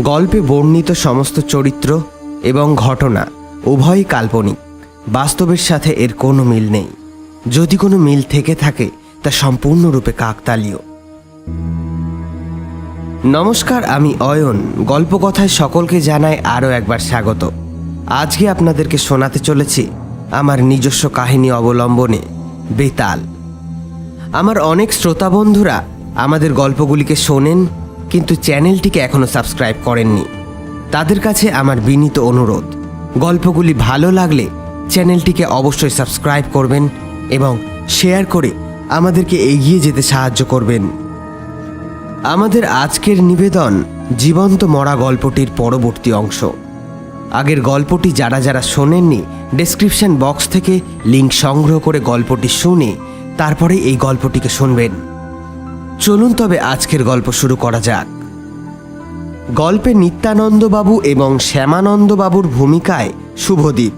গল্পে বর্ণিত সমস্ত চরিত্র এবং ঘটনা উভয়ই কাল্পনিক, বাস্তবের সাথে এর কোনো মিল নেই। যদি কোনো মিল থেকে থাকে তা সম্পূর্ণরূপে কাকতালীয়। নমস্কার, আমি অয়ন। গল্পকথায় সকলকে জানাই আরও একবার স্বাগত। আজকে আপনাদেরকে শোনাতে চলেছি আমার নিজস্ব কাহিনী অবলম্বনে বেতাল। আমার অনেক শ্রোতা বন্ধুরা আমাদের গল্পগুলিকে শোনেন, কিন্তু চ্যানেলটিকে এখনও সাবস্ক্রাইব করেননি। তাদের কাছে আমার বিনীত অনুরোধ, গল্পগুলি ভালো লাগলে চ্যানেলটিকে অবশ্যই সাবস্ক্রাইব করবেন এবং শেয়ার করে আমাদেরকে এগিয়ে যেতে সাহায্য করবেন। আমাদের আজকের নিবেদন জীবন্ত মরা গল্পটির পরবর্তী অংশ। আগের গল্পটি যারা যারা শোনেননি, ডেসক্রিপশন বক্স থেকে লিঙ্ক সংগ্রহ করে গল্পটি শুনে তারপরে এই গল্পটিকে শুনবেন। চলুন তবে আজকের গল্প শুরু করা যাক। গল্পে নিত্যানন্দবাবু এবং শ্যামানন্দবাবুর ভূমিকায় শুভদীপ,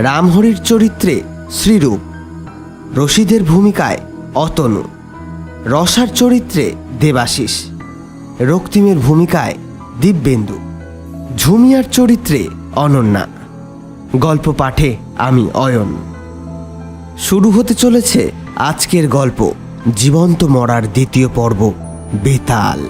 রামহরির চরিত্রে শ্রীরূপ, রশিদের ভূমিকায় অতনু, রসার চরিত্রে দেবাশিস, রক্তিমের ভূমিকায় দিব্যেন্দু, ঝুমিয়ার চরিত্রে অনন্যা। গল্প পাঠে আমি অয়ন। শুরু হতে চলেছে আজকের গল্প জীবন্ত মরার দ্বিতীয় পর্ব, বেতাল।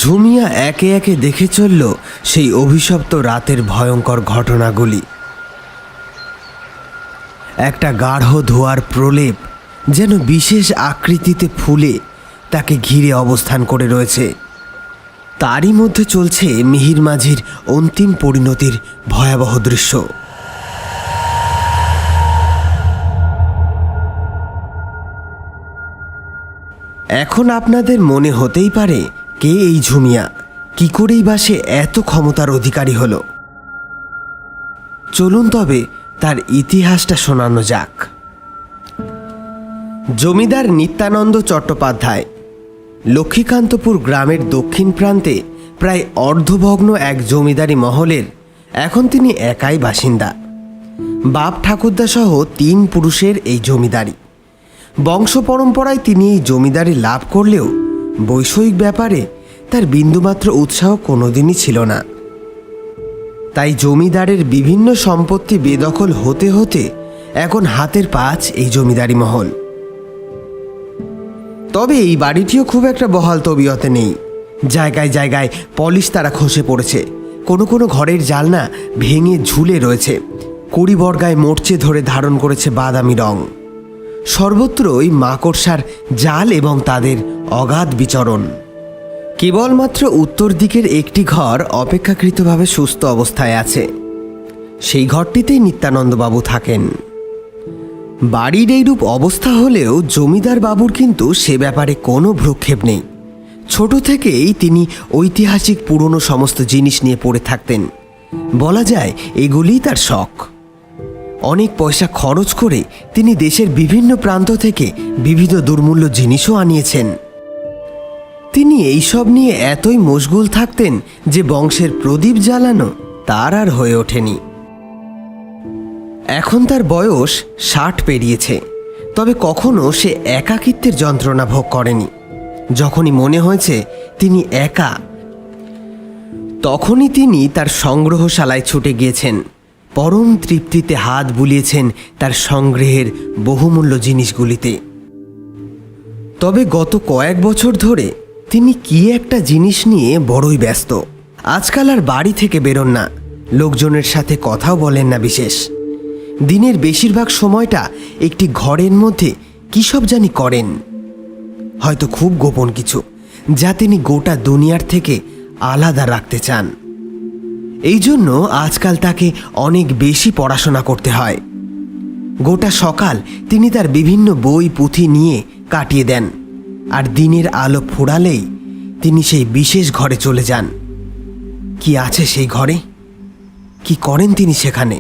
ঝুমিয়া একে একে দেখে চলল সেই অভিশপ্ত রাতের ভয়ঙ্কর ঘটনাগুলি। একটা গাঢ় ধোঁয়ার প্রলেপ যেন বিশেষ আকৃতিতে ফুলে তাকে ঘিরে অবস্থান করে রয়েছে। তারই মধ্যে চলছে মিহির মাঝির অন্তিম পরিণতির ভয়াবহ দৃশ্য। এখন আপনাদের মনে হতেই পারে, কে এই ঝুমিয়া? কি করেই বা সে এত ক্ষমতার অধিকারী হল? চলুন তবে তার ইতিহাসটা শোনানো যাক। জমিদার নিত্যানন্দ চট্টোপাধ্যায় লক্ষ্মীকান্তপুর গ্রামের দক্ষিণ প্রান্তে প্রায় অর্ধভগ্ন এক জমিদারি মহলের এখন তিনি একাই বাসিন্দা। বাপ ঠাকুরদা সহ 3 পুরুষের এই জমিদারি। বংশ পরম্পরায় তিনি এই জমিদারি লাভ করলেও বৈষয়িক ব্যাপারে তার বিন্দুমাত্র উৎসাহ কোনোদিনই ছিল না। তাই জমিদারের বিভিন্ন সম্পত্তি বেদখল হতে হতে এখন হাতের পাঁচ এই জমিদারি মহল। তবে এই বাড়িটিও খুব একটা বহাল তবিয়তে নেই। জায়গায় জায়গায় পলিশ তারা খসে পড়েছে, কোনো কোনো ঘরের জালনা ভেঙে ঝুলে রয়েছে, কড়িবর্গায় মোর্চে ধরে ধারণ করেছে বাদামি রং। সর্বত্রই মাকড়সার জাল এবং তাদের অগাধ বিচরণ। কেবলমাত্র উত্তর দিকের একটি ঘর অপেক্ষাকৃতভাবে সুস্থ অবস্থায় আছে। সেই ঘরটিতেই নিত্যানন্দবাবু থাকেন। বাড়ির এইরূপ অবস্থা হলেও জমিদার বাবুর কিন্তু সে ব্যাপারে কোনো ভ্রুক্ষেপ নেই। ছোট থেকেই তিনি ঐতিহাসিক পুরনো সমস্ত জিনিস নিয়ে পড়ে থাকতেন। বলা যায় এগুলিই তার শখ। অনেক পয়সা খরচ করে তিনি দেশের বিভিন্ন প্রান্ত থেকে বিবিধ দুর্মূল্য জিনিসও আনিয়েছেন। তিনি এইসব নিয়ে এতই মশগুল থাকতেন যে বংশের প্রদীপ জ্বালানো তার আর হয়ে ওঠেনি। এখন তার বয়স 60 পেরিয়েছে, তবে কখনো সে একাকিত্বের যন্ত্রণা ভোগ করেনি। যখনই মনে হয়েছে তিনি একা, তখনই তিনি তার সংগ্রহশালায় ছুটে গিয়েছেন। পরম তৃপ্তিতে হাত বুলিয়েছেন তার সংগ্রহের বহুমূল্য জিনিসগুলিতে। তবে গত কয়েক বছর ধরে তিনি কি একটা জিনিস নিয়ে বড়ই ব্যস্ত। আজকাল আর বাড়ি থেকে বেরোন না, লোকজনের সাথে কথাও বলেন না বিশেষ। দিনের বেশিরভাগ সময়টা একটি ঘরের মধ্যে কী সব জানি করেন, হয়তো খুব গোপন কিছু, যা তিনি গোটা দুনিয়ার থেকে আলাদা রাখতে চান। এই জন্য আজকাল তাকে অনেক বেশি পড়াশোনা করতে হয়। গোটা সকাল তিনি তার বিভিন্ন বই পুঁথি নিয়ে কাটিয়ে দেন, আর দিনের আলো ফুরালেই তিনি সেই বিশেষ ঘরে চলে যান। কি আছে সেই ঘরে? কি করেন তিনি সেখানে?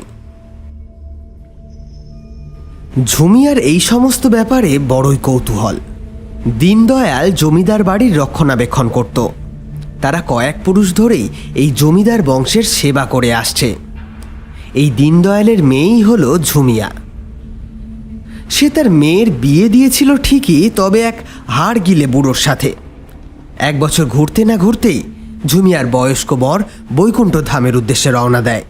ঝুমিয়ার এই সমস্ত ব্যাপারে বড়ই কৌতূহল। দীনদয়াল জমিদার বাড়ির রক্ষণাবেক্ষণ করত। তারা কয়েক পুরুষ ধরেই এই জমিদার বংশের সেবা করে আসছে। এই দীনদয়ালের মেয়েই হলো ঝুমিয়া। সে তার মেয়ের বিয়ে দিয়েছিল ঠিকই, তবে এক হাড় গিলে বুড়োর সাথে। 1 বছর ঘুরতে না ঘুরতেই ঝুমিয়ার বয়স্ক বর বৈকুণ্ঠ ধামের উদ্দেশ্যে রওনা দেয়।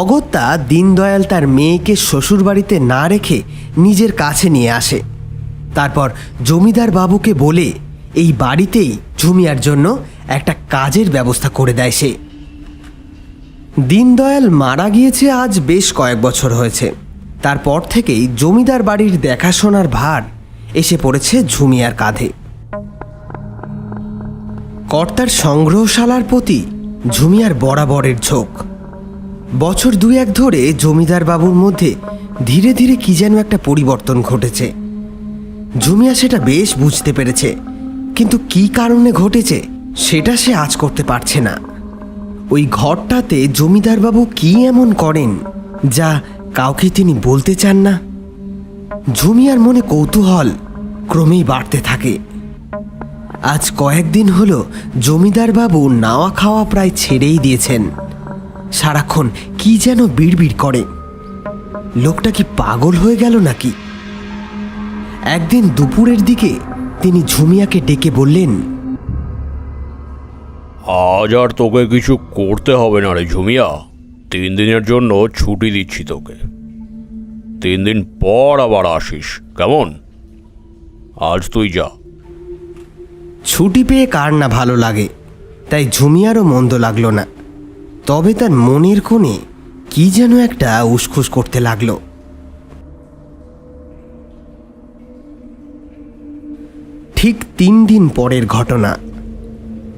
অগত্যা দীনদয়াল তার মেয়েকে শ্বশুরবাড়িতে না রেখে নিজের কাছে নিয়ে আসে। তারপর জমিদার বাবুকে বলে এই বাড়িতেই ঝুমিয়ার জন্য একটা কাজের ব্যবস্থা করে দেয় সে। দীনদয়াল মারা গিয়েছে আজ বেশ কয়েক বছর হয়েছে। তারপর থেকেই জমিদার বাড়ির দেখাশোনার ভার এসে পড়েছে ঝুমিয়ার কাঁধে। কর্তার সংগ্রহশালার প্রতি ঝুমিয়ার বরাবরের ঝোঁক। বছর 2-1 ধরে জমিদার বাবুর মধ্যে ধীরে ধীরে কি যেন একটা পরিবর্তন ঘটেছে। ঝুমিয়া সেটা বেশ বুঝতে পেরেছে, কিন্তু কি কারণে ঘটেছে সেটা সে আজ করতে পারছে না। ওই ঘরটাতে জমিদার বাবু কি এমন করেন যা কাউকে তিনি বলতে চান না? ঝুমিয়ার মনে কৌতূহল ক্রমেই বাড়তে থাকে। আজ কয়েকদিন হলো জমিদার বাবু নাওয়া খাওয়া প্রায় ছেড়েই দিয়েছেন। সারাক্ষণ কি যেন বিড়বিড় করে। লোকটা কি পাগল হয়ে গেল নাকি? একদিন দুপুরের দিকে তিনি ঝুমিয়াকে ডেকে বললেন, আজ আর তোকে কিছু করতে হবে না রে ঝুমিয়া। 3 দিনের জন্য ছুটি দিচ্ছি তোকে। 3 দিন পর আবার আসিস, কেমন? আজ তুই যা। ছুটি পেয়ে কার না ভালো লাগে, তাই ঝুমিয়ারও মন্দ লাগলো না। তবে তার মনের কোণে কি যেন একটা উসখুস করতে লাগলো। ঠিক 3 দিন পরের ঘটনা।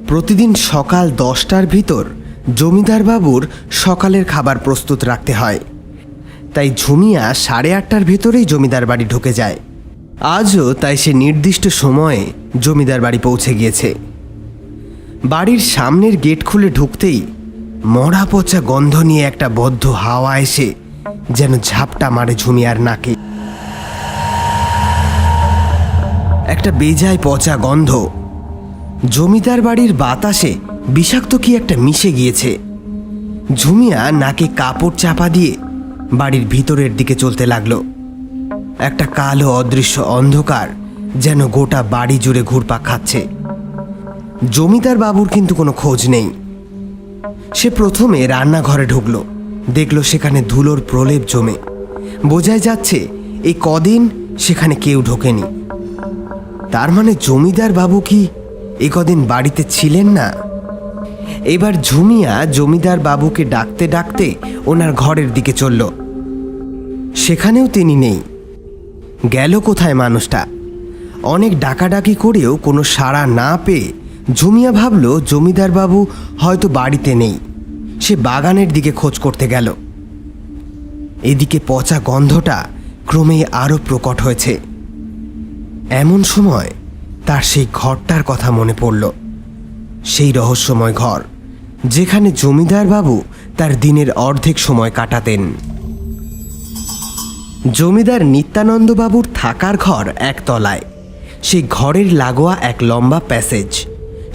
প্রতিদিন সকাল 10টার ভিতর জমিদার বাবুর সকালের খাবার প্রস্তুত রাখতে হয়। তাই ঝুমিয়া 8:30টার ভেতরেই জমিদার বাড়ি ঢুকে যায়। আজও তাই সে নির্দিষ্ট সময়ে জমিদার বাড়ি পৌঁছে গিয়েছে। বাড়ির সামনের গেট খুলে ঢুকতেই মরা পচা গন্ধ নিয়ে একটা বদ্ধ হাওয়া এসে যেন ঝাপটা মারে ঝুমিয়ার নাকে। একটা বেজায় পচা গন্ধ। জমিদার বাড়ির বাতাসে বিষাক্ত কি একটা মিশে গিয়েছে। ঝুমিয়া নাকে কাপড় চাপা দিয়ে বাড়ির ভিতরের দিকে চলতে লাগলো। একটা কালো অদৃশ্য অন্ধকার যেন গোটা বাড়ি জুড়ে ঘুরপাক খাচ্ছে। জমিদার বাবুর কিন্তু কোনো খোঁজ নেই। সে প্রথমে রান্নাঘরে ঢুকলো, দেখলো সেখানে ধুলোর প্রলেপ জমে। বোঝাই যাচ্ছে এই কদিন সেখানে কেউ ঢোকেনি। তার মানে জমিদার বাবু কি এই কদিন বাড়িতে ছিলেন না? এবার ঝুমিয়া জমিদার বাবুকে ডাকতে ডাকতে ওনার ঘরের দিকে চলল। সেখানেও তিনি নেই। গেল কোথায় মানুষটা? অনেক ডাকাডাকি করেও কোনো সাড়া না পেয়ে ঝুমিয়া ভাবল জমিদার বাবু হয়তো বাড়িতে নেই। সে বাগানের দিকে খোঁজ করতে গেল। এদিকে পচা গন্ধটা ক্রমেই আরও প্রকট হয়েছে। এমন সময় তার সেই ঘরটার কথা মনে পড়ল। সেই রহস্যময় ঘর যেখানে জমিদার বাবু তার দিনের অর্ধেক সময় কাটাতেন। জমিদার নিত্যানন্দ বাবুর থাকার ঘর 1 তলায়। সেই ঘরের লাগোয়া এক লম্বা প্যাসেজ।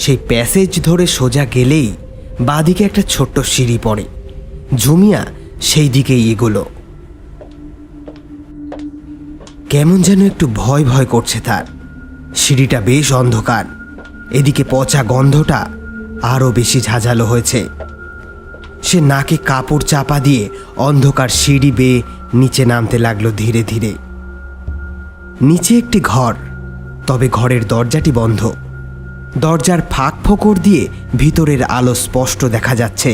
সেই প্যাসেজ ধরে সোজা গেলেই বাঁদিকে একটা ছোট্ট সিঁড়ি পড়ে। ঝুমিয়া সেই দিকেই এগোলো। কেমন যেন একটু ভয় ভয় করছে তার। সিঁড়িটা বেশ অন্ধকার। এদিকে পচা গন্ধটা আরও বেশি ঝাঁঝালো হয়েছে। সে নাকে কাপড় চাপা দিয়ে অন্ধকার সিঁড়ি বেয়ে নিচে নামতে লাগলো ধীরে ধীরে। নিচে একটি ঘর, তবে ঘরের দরজাটি বন্ধ। দরজার ফাঁক ফোকর দিয়ে ভিতরের আলো স্পষ্ট দেখা যাচ্ছে।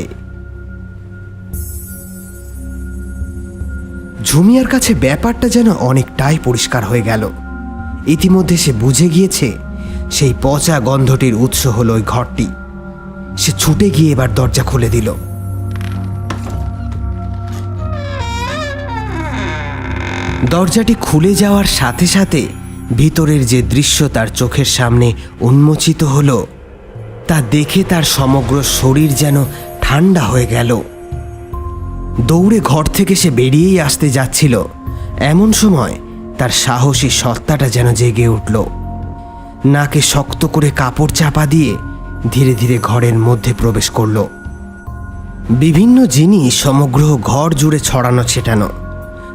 ঝুমিয়ার কাছে ব্যাপারটা যেন অনেকটাই পরিষ্কার হয়ে গেল। ইতিমধ্যে সে বুঝে গিয়েছে সেই পচা গন্ধটির উৎস হলো ওই ঘরটি। সে ছুটে গিয়ে এবার দরজা খুলে দিল। দরজাটি খুলে যাওয়ার সাথে সাথে ভিতরের যে দৃশ্য তার চোখের সামনে উন্মোচিত হলো তা দেখে তার সমগ্র শরীর যেন ঠান্ডা হয়ে গেল। দৌড়ে ঘর থেকে সে বেরিয়েই আসতে যাচ্ছিল, এমন সময় তার সাহসী সত্তাটা যেন জেগে উঠল। নাকে শক্ত করে কাপড় চাপা দিয়ে ধীরে ধীরে ঘরের মধ্যে প্রবেশ করল। বিভিন্ন জিনিস সমগ্র ঘর জুড়ে ছড়ানো ছেটানো,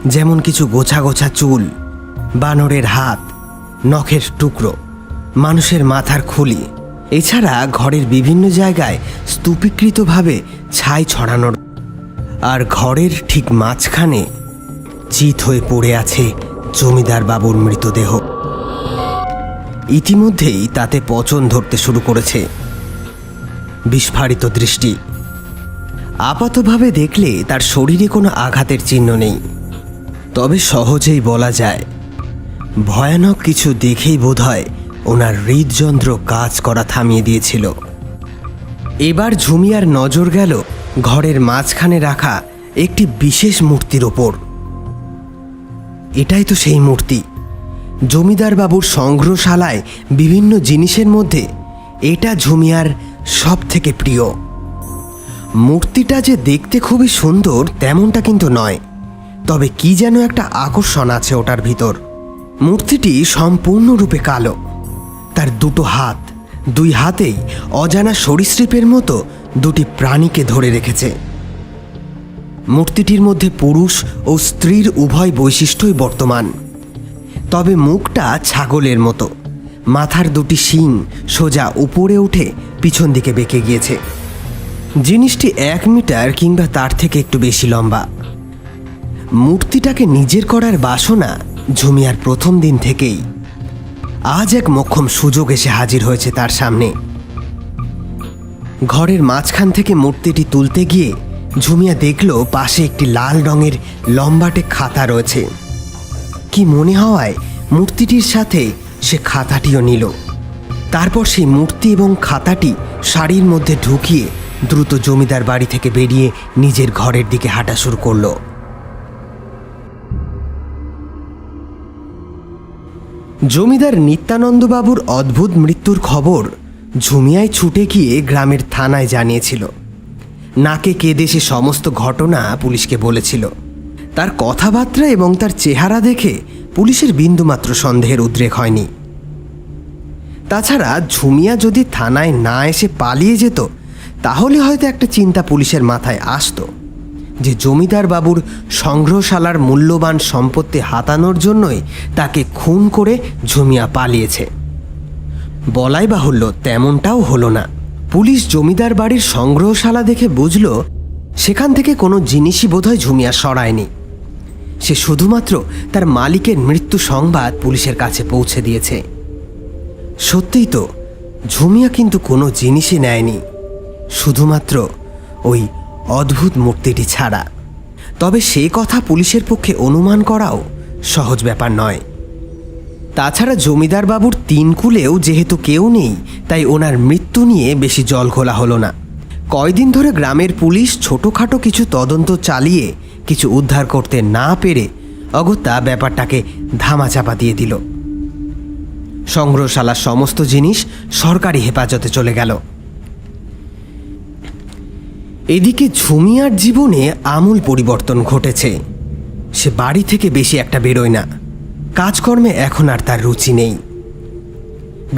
যেমন কিছু গোছা গোছা চুল, বানরের হাত, নখের টুকরো, মানুষের মাথার খুলি, এছাড়া ঘরের বিভিন্ন জায়গায় স্তূপীকৃতভাবে ছাই ছড়ানোর। আর ঘরের ঠিক মাঝখানে চিত হয়ে পড়ে আছে জমিদার বাবুর মৃতদেহ। ইতিমধ্যেই তাতে পচন ধরতে শুরু করেছে। বিস্ফারিত দৃষ্টি, আপাতভাবে দেখলে তার শরীরে কোনো আঘাতের চিহ্ন নেই, তবে সহজেই বলা যায় ভয়ানক কিছু দেখেই বোধহয় ওনার হৃদযন্ত্র কাজ করা থামিয়ে দিয়েছিল। এবার ঝুমিয়ার নজর গেল ঘরের মাঝখানে রাখা একটি বিশেষ মূর্তির ওপর। এটাই তো সেই মূর্তি। জমিদার বাবুর সংগ্রহশালায় বিভিন্ন জিনিসের মধ্যে এটা ঝুমিয়ার সব থেকে প্রিয়। মূর্তিটা যে দেখতে খুবই সুন্দর তেমনটা কিন্তু নয়, তবে কি যেন একটা আকর্ষণ আছে ওটার ভিতর। মূর্তিটি সম্পূর্ণরূপে কালো। তার দুটো হাত, দুই হাতেই অজানা সরীসৃপের মতো দুটি প্রাণীকে ধরে রেখেছে। মূর্তিটির মধ্যে পুরুষ ও স্ত্রীর উভয় বৈশিষ্ট্যই বর্তমান, তবে মুখটা ছাগলের মতো। মাথার দুটি শিং সোজা উপরে উঠে পিছন দিকে বেঁকে গিয়েছে। জিনিসটি 1 মিটার কিংবা তার থেকে একটু বেশি লম্বা। মূর্তিটাকে নিজের করার বাসনা ঝুমিয়ার প্রথম দিন থেকেই। আজ এক মোক্ষম সুযোগ এসে হাজির হয়েছে তার সামনে। ঘরের মাঝখান থেকে মূর্তিটি তুলতে গিয়ে ঝুমিয়া দেখল পাশে একটি লাল রঙের লম্বাটে খাতা রয়েছে। কি মনে হওয়ায় মূর্তিটির সাথে সে খাতাটিও নিল। তারপর সেই মূর্তি এবং খাতাটি শাড়ির মধ্যে ঢুকিয়ে দ্রুত জমিদার বাড়ি থেকে বেরিয়ে নিজের ঘরের দিকে হাঁটা শুরু করল। জমিদার নিত্যানন্দবাবুর অদ্ভুত মৃত্যুর খবর ঝুমিয়ায় ছুটে গিয়ে গ্রামের থানায় জানিয়েছিল। নাকে কেঁদে সে সমস্ত ঘটনা পুলিশকে বলেছিল। তার কথাবার্তা এবং তার চেহারা দেখে পুলিশের বিন্দুমাত্র সন্দেহের উদ্রেক হয়নি। তাছাড়া ঝুমিয়া যদি থানায় না এসে পালিয়ে যেত তাহলে হয়তো একটা চিন্তা পুলিশের মাথায় আসতো যে জমিদার বাবুর সংগ্রহশালার মূল্যবান সম্পত্তি হাতানোর জন্যই তাকে খুন করে ঝুমিয়া পালিয়েছে। বলাই বাহুল্য তেমনটাও হলো না। পুলিশ জমিদার বাড়ির সংগ্রহশালা দেখে বুঝল সেখান থেকে কোনো জিনিসই বোধহয় ঝুমিয়া সরায়নি। সে শুধুমাত্র তার মালিকের মৃত্যু সংবাদ পুলিশের কাছে পৌঁছে দিয়েছে। সত্যিই তো, ঝুমিয়া কিন্তু কোনো জিনিসই নেয়নি, শুধুমাত্র ওই অদ্ভুত মূর্তিটি ছাড়া। তবে সেই কথা পুলিশের পক্ষে অনুমান করাও সহজ ব্যাপার নয়। তাছাড়া জমিদার বাবুর 3 কুলেও যেহেতু কেউ নেই, তাই ওনার মৃত্যু নিয়ে বেশি জল ঘোলা হলো না। কয়দিন ধরে গ্রামের পুলিশ ছোটোখাটো কিছু তদন্ত চালিয়ে কিছু উদ্ধার করতে না পেরে অগত্যা ব্যাপারটাকে ধামাচাপা দিয়ে দিল। সংগ্রহশালার সমস্ত জিনিস সরকারি হেফাজতে চলে গেল। এদিকে ঝুমিয়ার জীবনে আমূল পরিবর্তন ঘটেছে। সে বাড়ি থেকে বেশি একটা বেরোয় না। কাজকর্মে এখন আর তার রুচি নেই।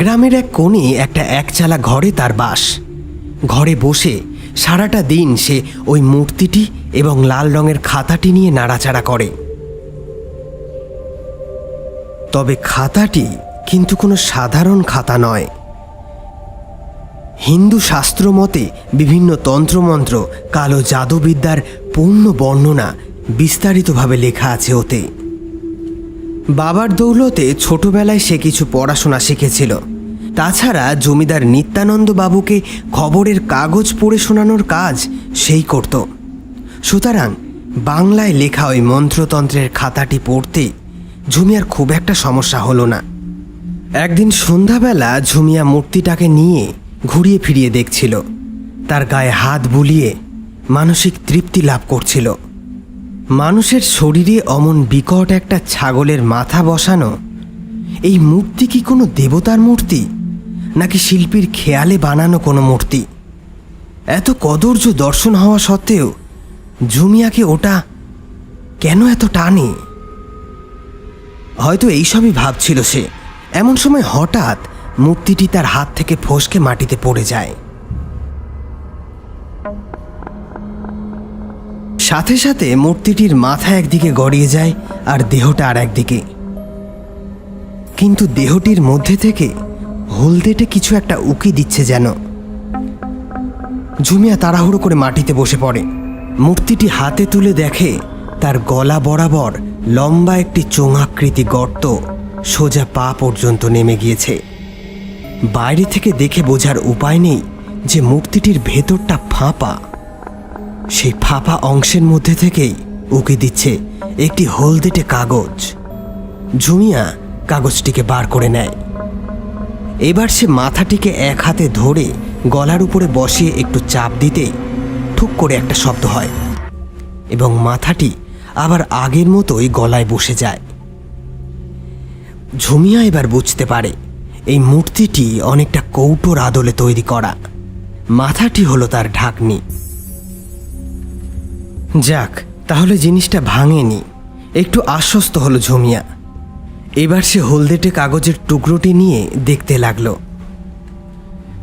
গ্রামের এক কোণে একটা একচালা ঘরে তার বাস। ঘরে বসে সারাটা দিন সে ওই মূর্তিটি এবং লাল রঙের খাতাটি নিয়ে নাড়াচাড়া করে। তবে খাতাটি কিন্তু কোনো সাধারণ খাতা নয়। হিন্দু শাস্ত্র মতে বিভিন্ন তন্ত্রমন্ত্র, কালো জাদুবিদ্যার পূর্ণ বর্ণনা বিস্তারিতভাবে লেখা আছে ওতে। বাবার দৌলতে ছোটবেলায় সে কিছু পড়াশোনা শিখেছিল। তাছাড়া জমিদার নিত্যানন্দ বাবুকে খবরের কাগজ পড়ে শোনানোর কাজ সেই করত। সুতরাং বাংলায় লেখা ওই মন্ত্রতন্ত্রের খাতাটি পড়তে ঝুমিয়ার খুব একটা সমস্যা হলো না। একদিন সন্ধ্যাবেলা ঝুমিয়া মূর্তিটাকে নিয়ে ঘুরিয়ে ফিরিয়ে দেখছিল। তার গায়ে হাত বুলিয়ে মানসিক তৃপ্তি লাভ করছিল। মানুষের শরীরে অমন বিকট একটা ছাগলের মাথা বসানো এই মূর্তি কি কোনো দেবতার মূর্তি, নাকি শিল্পীর খেয়ালে বানানো কোনো মূর্তি? এত কদর্য দর্শন হওয়া সত্ত্বেও ঝুমিয়াকে ওটা কেন এত টানে? হয়তো এইসবই ভাবছিল সে। এমন সময় হঠাৎ মূর্তিটি তার হাত থেকে ফসকে মাটিতে পড়ে যায়। সাথে সাথে মূর্তিটির মাথা একদিকে গড়িয়ে যায় আর দেহটা আর একদিকে। কিন্তু দেহটির মধ্যে থেকে হলদেটে কিছু একটা উকি দিচ্ছে যেন। ঝুমিয়া তাড়াহুড়ো করে মাটিতে বসে পড়ে। মূর্তিটি হাতে তুলে দেখে তার গলা বরাবর লম্বা একটি চোঙাকৃতি গর্ত সোজা পা পর্যন্ত নেমে গিয়েছে। বাইরে থেকে দেখে বোঝার উপায় নেই যে মূর্তিটির ভেতরটা ফাঁপা। সেই ফাঁপা অংশের মধ্যে থেকেই উকি দিচ্ছে একটি হলদেটে কাগজ। ঝুমিয়া কাগজটিকে বার করে নেয়। এবার সে মাথাটিকে এক হাতে ধরে গলার উপরে বসিয়ে একটু চাপ দিতেই ঠুক করে একটা শব্দ হয় এবং মাথাটি আবার আগের মতোই গলায় বসে যায়। ঝুমিয়া এবার বুঝতে পারে এই মূর্তিটি অনেকটা কৌটোর আদলে তৈরি করা। মাথাটি হলো তার ঢাকনি। যাক, তাহলে জিনিসটা ভাঙেনি। একটু আশ্বস্ত হলো ঝুমিয়া। এবার সে হলদেটে কাগজের টুকরোটি নিয়ে দেখতে লাগলো।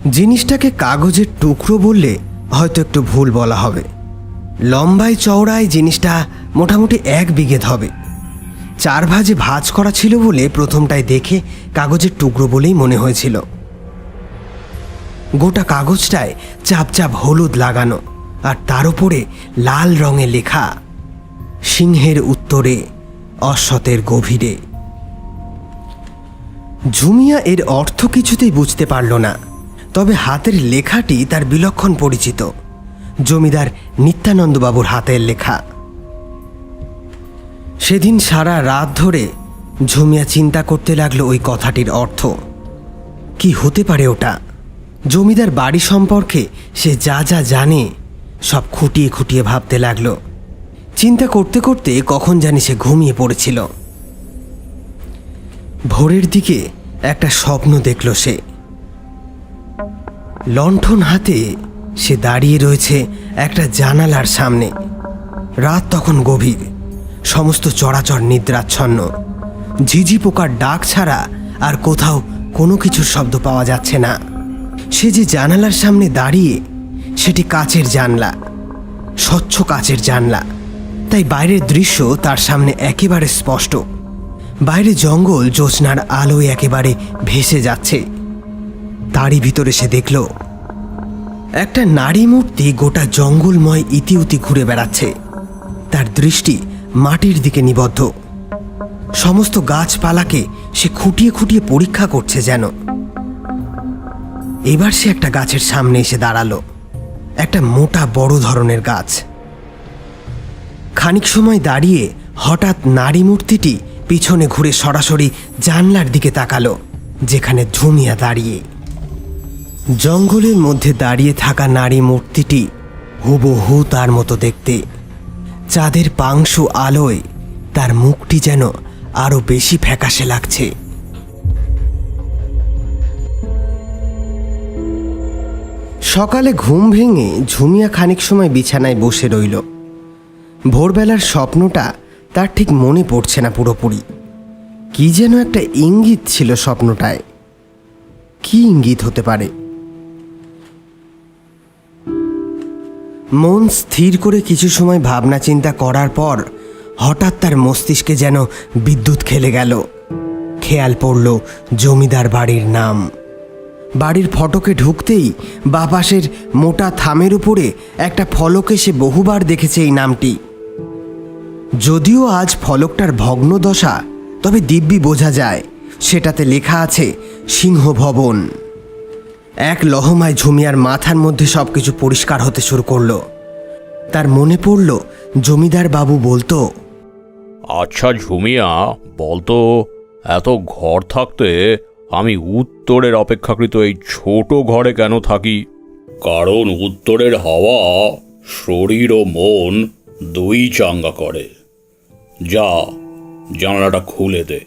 জিনিসটাকে কাগজের টুকরো বললে হয়তো একটু ভুল বলা হবে। লম্বায় চওড়ায় জিনিসটা মোটামুটি 1 বিঘে হবে। 4 ভাজে ভাঁজ করা ছিল বলে প্রথমটায় দেখে কাগজের টুকরো বলেই মনে হয়েছিল। গোটা কাগজটায় চাপ চাপ হলুদ লাগানো আর তার উপরে লাল রঙে লেখা, সিংহের উত্তরে, অশ্বতের গভীরে। ঝুমিয়া এর অর্থ কিছুতেই বুঝতে পারল না, তবে হাতের লেখাটি তার বিলক্ষণ পরিচিত। জমিদার নিত্যানন্দবাবুর হাতের লেখা। সেদিন সারা রাত ধরে ঝুমিয়া চিন্তা করতে লাগলো ওই কথাটির অর্থ। কি হতে পারে ওটা? জমিদার বাড়ি সম্পর্কে সে যা যা জানে সব খুঁটিয়ে খুঁটিয়ে ভাবতে লাগলো। চিন্তা করতে করতে কখন জানি সে ঘুমিয়ে পড়েছিল। ভোরের দিকে একটা স্বপ্ন দেখল সে। লণ্ঠন হাতে সে দাঁড়িয়ে রয়েছে একটা জানালার সামনে। রাত তখন গভীর, সমস্ত চরাচর নিদ্রাচ্ছন্ন। ঝিঝি পোকার ডাক ছাড়া আর কোথাও কোনো কিছুর শব্দ পাওয়া যাচ্ছে না। সে যে জানালার সামনে দাঁড়িয়ে, সেটি কাচের জানলা, স্বচ্ছ কাচের জানলা, তাই বাইরের দৃশ্য তার সামনে একেবারে স্পষ্ট। বাইরে জঙ্গল জ্যোৎস্নার আলোয় একেবারে ভেসে যাচ্ছে। তারই ভিতরে সে দেখল একটা নারী মূর্তি গোটা জঙ্গলময় ইতিউতি ঘুরে বেড়াচ্ছে। তার দৃষ্টি মাটির দিকে নিবদ্ধ। সমস্ত গাছপালাকে সে খুঁটিয়ে খুঁটিয়ে পরীক্ষা করছে যেন। এবার সে একটা গাছের সামনে এসে দাঁড়ালো। একটা মোটা বড় ধরনের গাছ। খানিক সময় দাঁড়িয়ে হঠাৎ নারী মূর্তিটি পিছনে ঘুরে সরাসরি জানলার দিকে তাকালো, যেখানে ঝুমিয়া দাঁড়িয়ে। জঙ্গলের মধ্যে দাঁড়িয়ে থাকা নারী মূর্তিটি হুবহু তার মতো দেখতে। চাঁদের পাংশু আলোয় তার মুখটি যেন আরো বেশি ফ্যাকাশে লাগছে। সকালে ঘুম ভেঙে ঝুমিয়া খানিক সময় বিছানায় বসে রইল। ভোরবেলার স্বপ্নটা তার ঠিক মনে পড়ছে না পুরোপুরি। কি যেন একটা ইঙ্গিত ছিল স্বপ্নটায়। কি ইঙ্গিত হতে পারে? মন স্থির করে কিছু সময় ভাবনা চিন্তা করার পর হঠাৎ তার মস্তিষ্কে যেন বিদ্যুৎ খেলে গেল। খেয়াল পড়ল জমিদার বাড়ির নাম। বাড়ির ফটকে ঢুকতেই বাপাশের মোটা থামের উপরে একটা ফলকে সে বহুবার দেখেছে এই নামটি। যদিও আজ ফলকটার ভগ্ন দশা, তবে দিব্যি বোঝা যায় সেটাতে লেখা আছে সিংহ ভবন। এক লহমায় ঝুমিয়ার মাথার মধ্যে সবকিছু পরিষ্কার হতে শুরু করলো। তার মনে পড়ল জমিদার বাবু বলতো, আচ্ছা ঝুমিয়া, বলতো এত ঘর থাকতে আমি উত্তরের অপেক্ষাকৃত এই ছোট ঘরে কেন থাকি? কারণ উত্তরের হাওয়া শরীর ও মন দুই চাঙ্গা করে। যা, জানালাটা খুলে দে।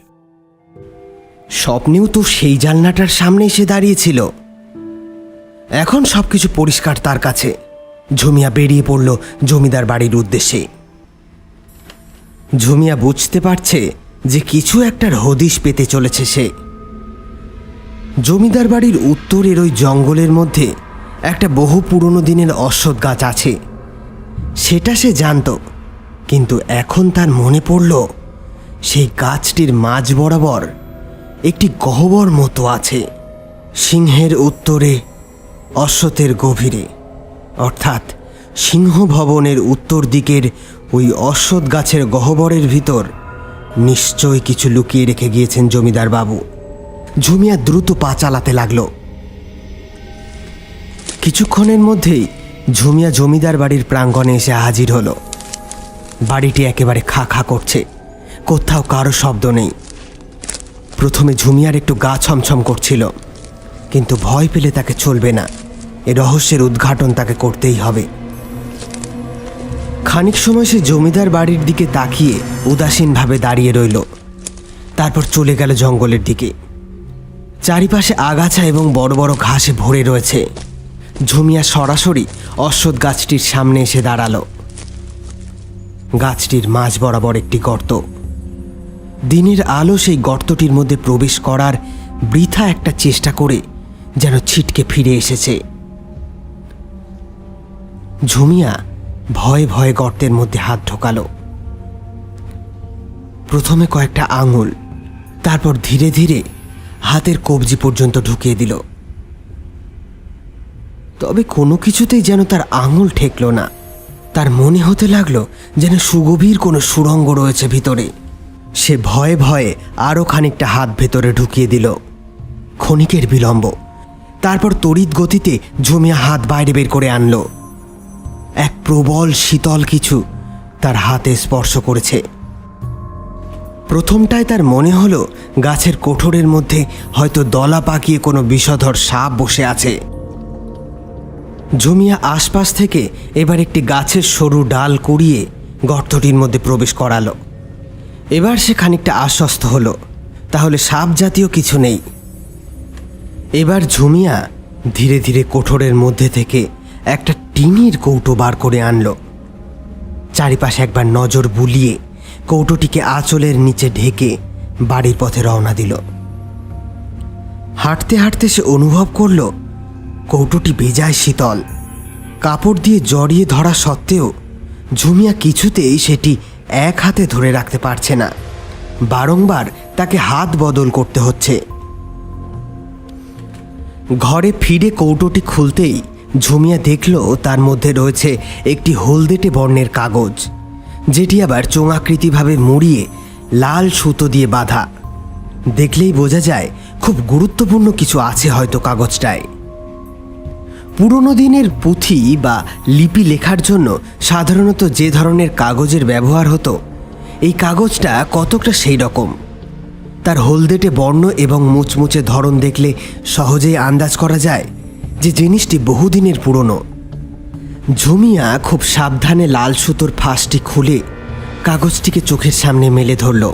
স্বপ্নেও তো সেই জানলাটার সামনে এসে দাঁড়িয়েছিল। এখন সবকিছু পরিষ্কার তার কাছে। ঝুমিয়া বেরিয়ে পড়ল জমিদার বাড়ির উদ্দেশ্যে। ঝুমিয়া বুঝতে পারছে যে কিছু একটার হদিশ পেতে চলেছে সে। জমিদার বাড়ির উত্তরের ওই জঙ্গলের মধ্যে একটা বহু পুরনো দিনের অশ্বত্থ গাছ আছে, সেটা সে জানত। কিন্তু এখন তার মনে পড়ল সেই গাছটির মাঝ বরাবর একটি গহ্বর মতো আছে, সিংহের উত্তরে, অশ্বত্থের গভীরে, অর্থাৎ সিংহ ভবনের উত্তর দিকের ওই অশ্বত্থ গাছের গহ্বরের ভিতর নিশ্চয়ই কিছু লুকিয়ে রেখে গিয়েছেন জমিদার বাবু। ঝুমিয়া দ্রুত পা চালাতে লাগলো। কিছুক্ষণের মধ্যেই ঝুমিয়া জমিদার বাড়ির প্রাঙ্গণে এসে হাজির হলো। বাড়িটি একেবারে খা খা করছে, কোথাও কারো শব্দ নেই। প্রথমে ঝুমিয়ার একটু গা ছমছম করছিল, কিন্তু ভয় পেলে তাকে চলবে না, এ রহস্যের উদ্ঘাটন তাকে করতেই হবে। খানিক সময় সে জমিদার বাড়ির দিকে তাকিয়ে উদাসীনভাবে দাঁড়িয়ে রইল। তারপর চলে গেল জঙ্গলের দিকে। চারিপাশে আগাছা এবং বড় বড় ঘাসে ভরে রয়েছে। ঝুমিয়া সরাসরি অশ্বত্থ গাছটির সামনে এসে দাঁড়ালো। গাছটির মাঝ বরাবর একটি গর্ত। দিনের আলো সেই গর্তটির মধ্যে প্রবেশ করার বৃথা একটা চেষ্টা করে যেন ছিটকে ফিরে এসেছে। ঝুমিয়া ভয়ে ভয়ে গর্তের মধ্যে হাত ঢোকালো। প্রথমে কয়েকটা আঙুল, তারপর ধীরে ধীরে হাতের কবজি পর্যন্ত ঢুকিয়ে দিল। তবে কোনো কিছুতেই যেন তার আঙুল ঠেকল না। তার মনে হতে লাগলো যেন সুগভীর কোনো সুড়ঙ্গ রয়েছে ভিতরে। সে ভয়ে ভয়ে আরও খানিকটা হাত ভেতরে ঢুকিয়ে দিল। ক্ষণিকের বিলম্ব, তারপর তড়িৎ গতিতে ঝুমিয়া হাত বাইরে বের করে আনলো। এক প্রবল শীতল কিছু তার হাতে স্পর্শ করেছে। প্রথমটায় তার মনে হলো গাছের কোঠরের মধ্যে হয়তো দলা পাকিয়ে কোনো বিষধর সাপ বসে আছে। ঝুমিয়া আশপাশ থেকে এবার একটি গাছের সরু ডাল কুড়িয়ে গর্তটির মধ্যে প্রবেশ করালো। এবার সে খানিকটা আশ্বস্ত হলো, তাহলে সাপ জাতীয় কিছু নেই। এবার ঝুমিয়া ধীরে ধীরে কোঠরের মধ্যে থেকে একটা টিনের কৌটো বার করে আনলো। চারিপাশে একবার নজর বুলিয়ে কৌটোটিকে আঁচলের নিচে ঢেকে বাড়ির পথে রওনা দিল। হাঁটতে হাঁটতে সে অনুভব করল কৌটোটি বেজায় শীতল। কাপড় দিয়ে জড়িয়ে ধরা সত্ত্বেও ঝুমিয়া কিছুতেই সেটি এক হাতে ধরে রাখতে পারছে না। বারংবার তাকে হাত বদল করতে হচ্ছে। ঘরে ফিরে কৌটোটি খুলতেই ঝুমিয়া দেখল তার মধ্যে রয়েছে একটি হলদেটে বর্ণের কাগজ, যেটি আবার চোঙাকৃতিভাবে মুড়িয়ে লাল সুতো দিয়ে বাঁধা। দেখলেই বোঝা যায় খুব গুরুত্বপূর্ণ কিছু আছে হয়তো কাগজটায়। পুরনো দিনের পুঁথি বা লিপি লেখার জন্য সাধারণত যে ধরনের কাগজের ব্যবহার হতো, এই কাগজটা কতকটা সেই রকম। তার হলদেটে বর্ণ এবং মুচমুচে ধরন দেখলে সহজেই আন্দাজ করা যায় যে জিনিসটি বহুদিনের পুরনো। ঝুমিয়া খুব সাবধানে লাল সুতোর ফাঁসটি খুলে কাগজটিকে চোখের সামনে মেলে ধরল।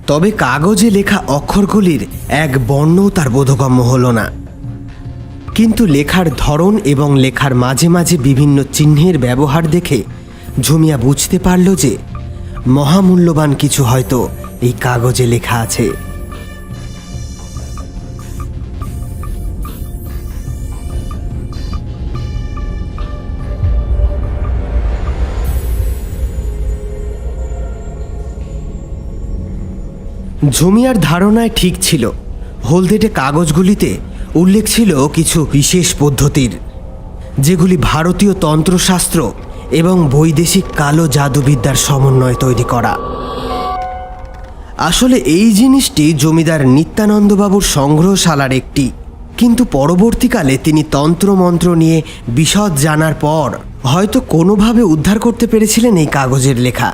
তবে কাগজে লেখা অক্ষরগুলির এক বর্ণও তার বোধগম্য হল না। কিন্তু লেখার ধরন এবং লেখার মাঝে মাঝে বিভিন্ন চিহ্নের ব্যবহার দেখে ঝুমিয়া বুঝতে পারল যে মহামূল্যবান কিছু হয়তো এই কাগজে লেখা আছে। ঝুমিয়ার ধারণায় ঠিক ছিল। হলদেটে কাগজগুলিতে উল্লেখ ছিল কিছু বিশেষ পদ্ধতির, যেগুলি ভারতীয় তন্ত্রশাস্ত্র এবং বৈদেশিক কালো জাদুবিদ্যার সমন্বয়ে তৈরি করা। আসলে এই জিনিসটি জমিদার নিত্যানন্দবাবুর সংগ্রহশালার একটি, কিন্তু পরবর্তীকালে তিনি তন্ত্রমন্ত্র নিয়ে বিশদ জানার পর হয়তো কোনোভাবে উদ্ধার করতে পেরেছিলেন এই কাগজের লেখা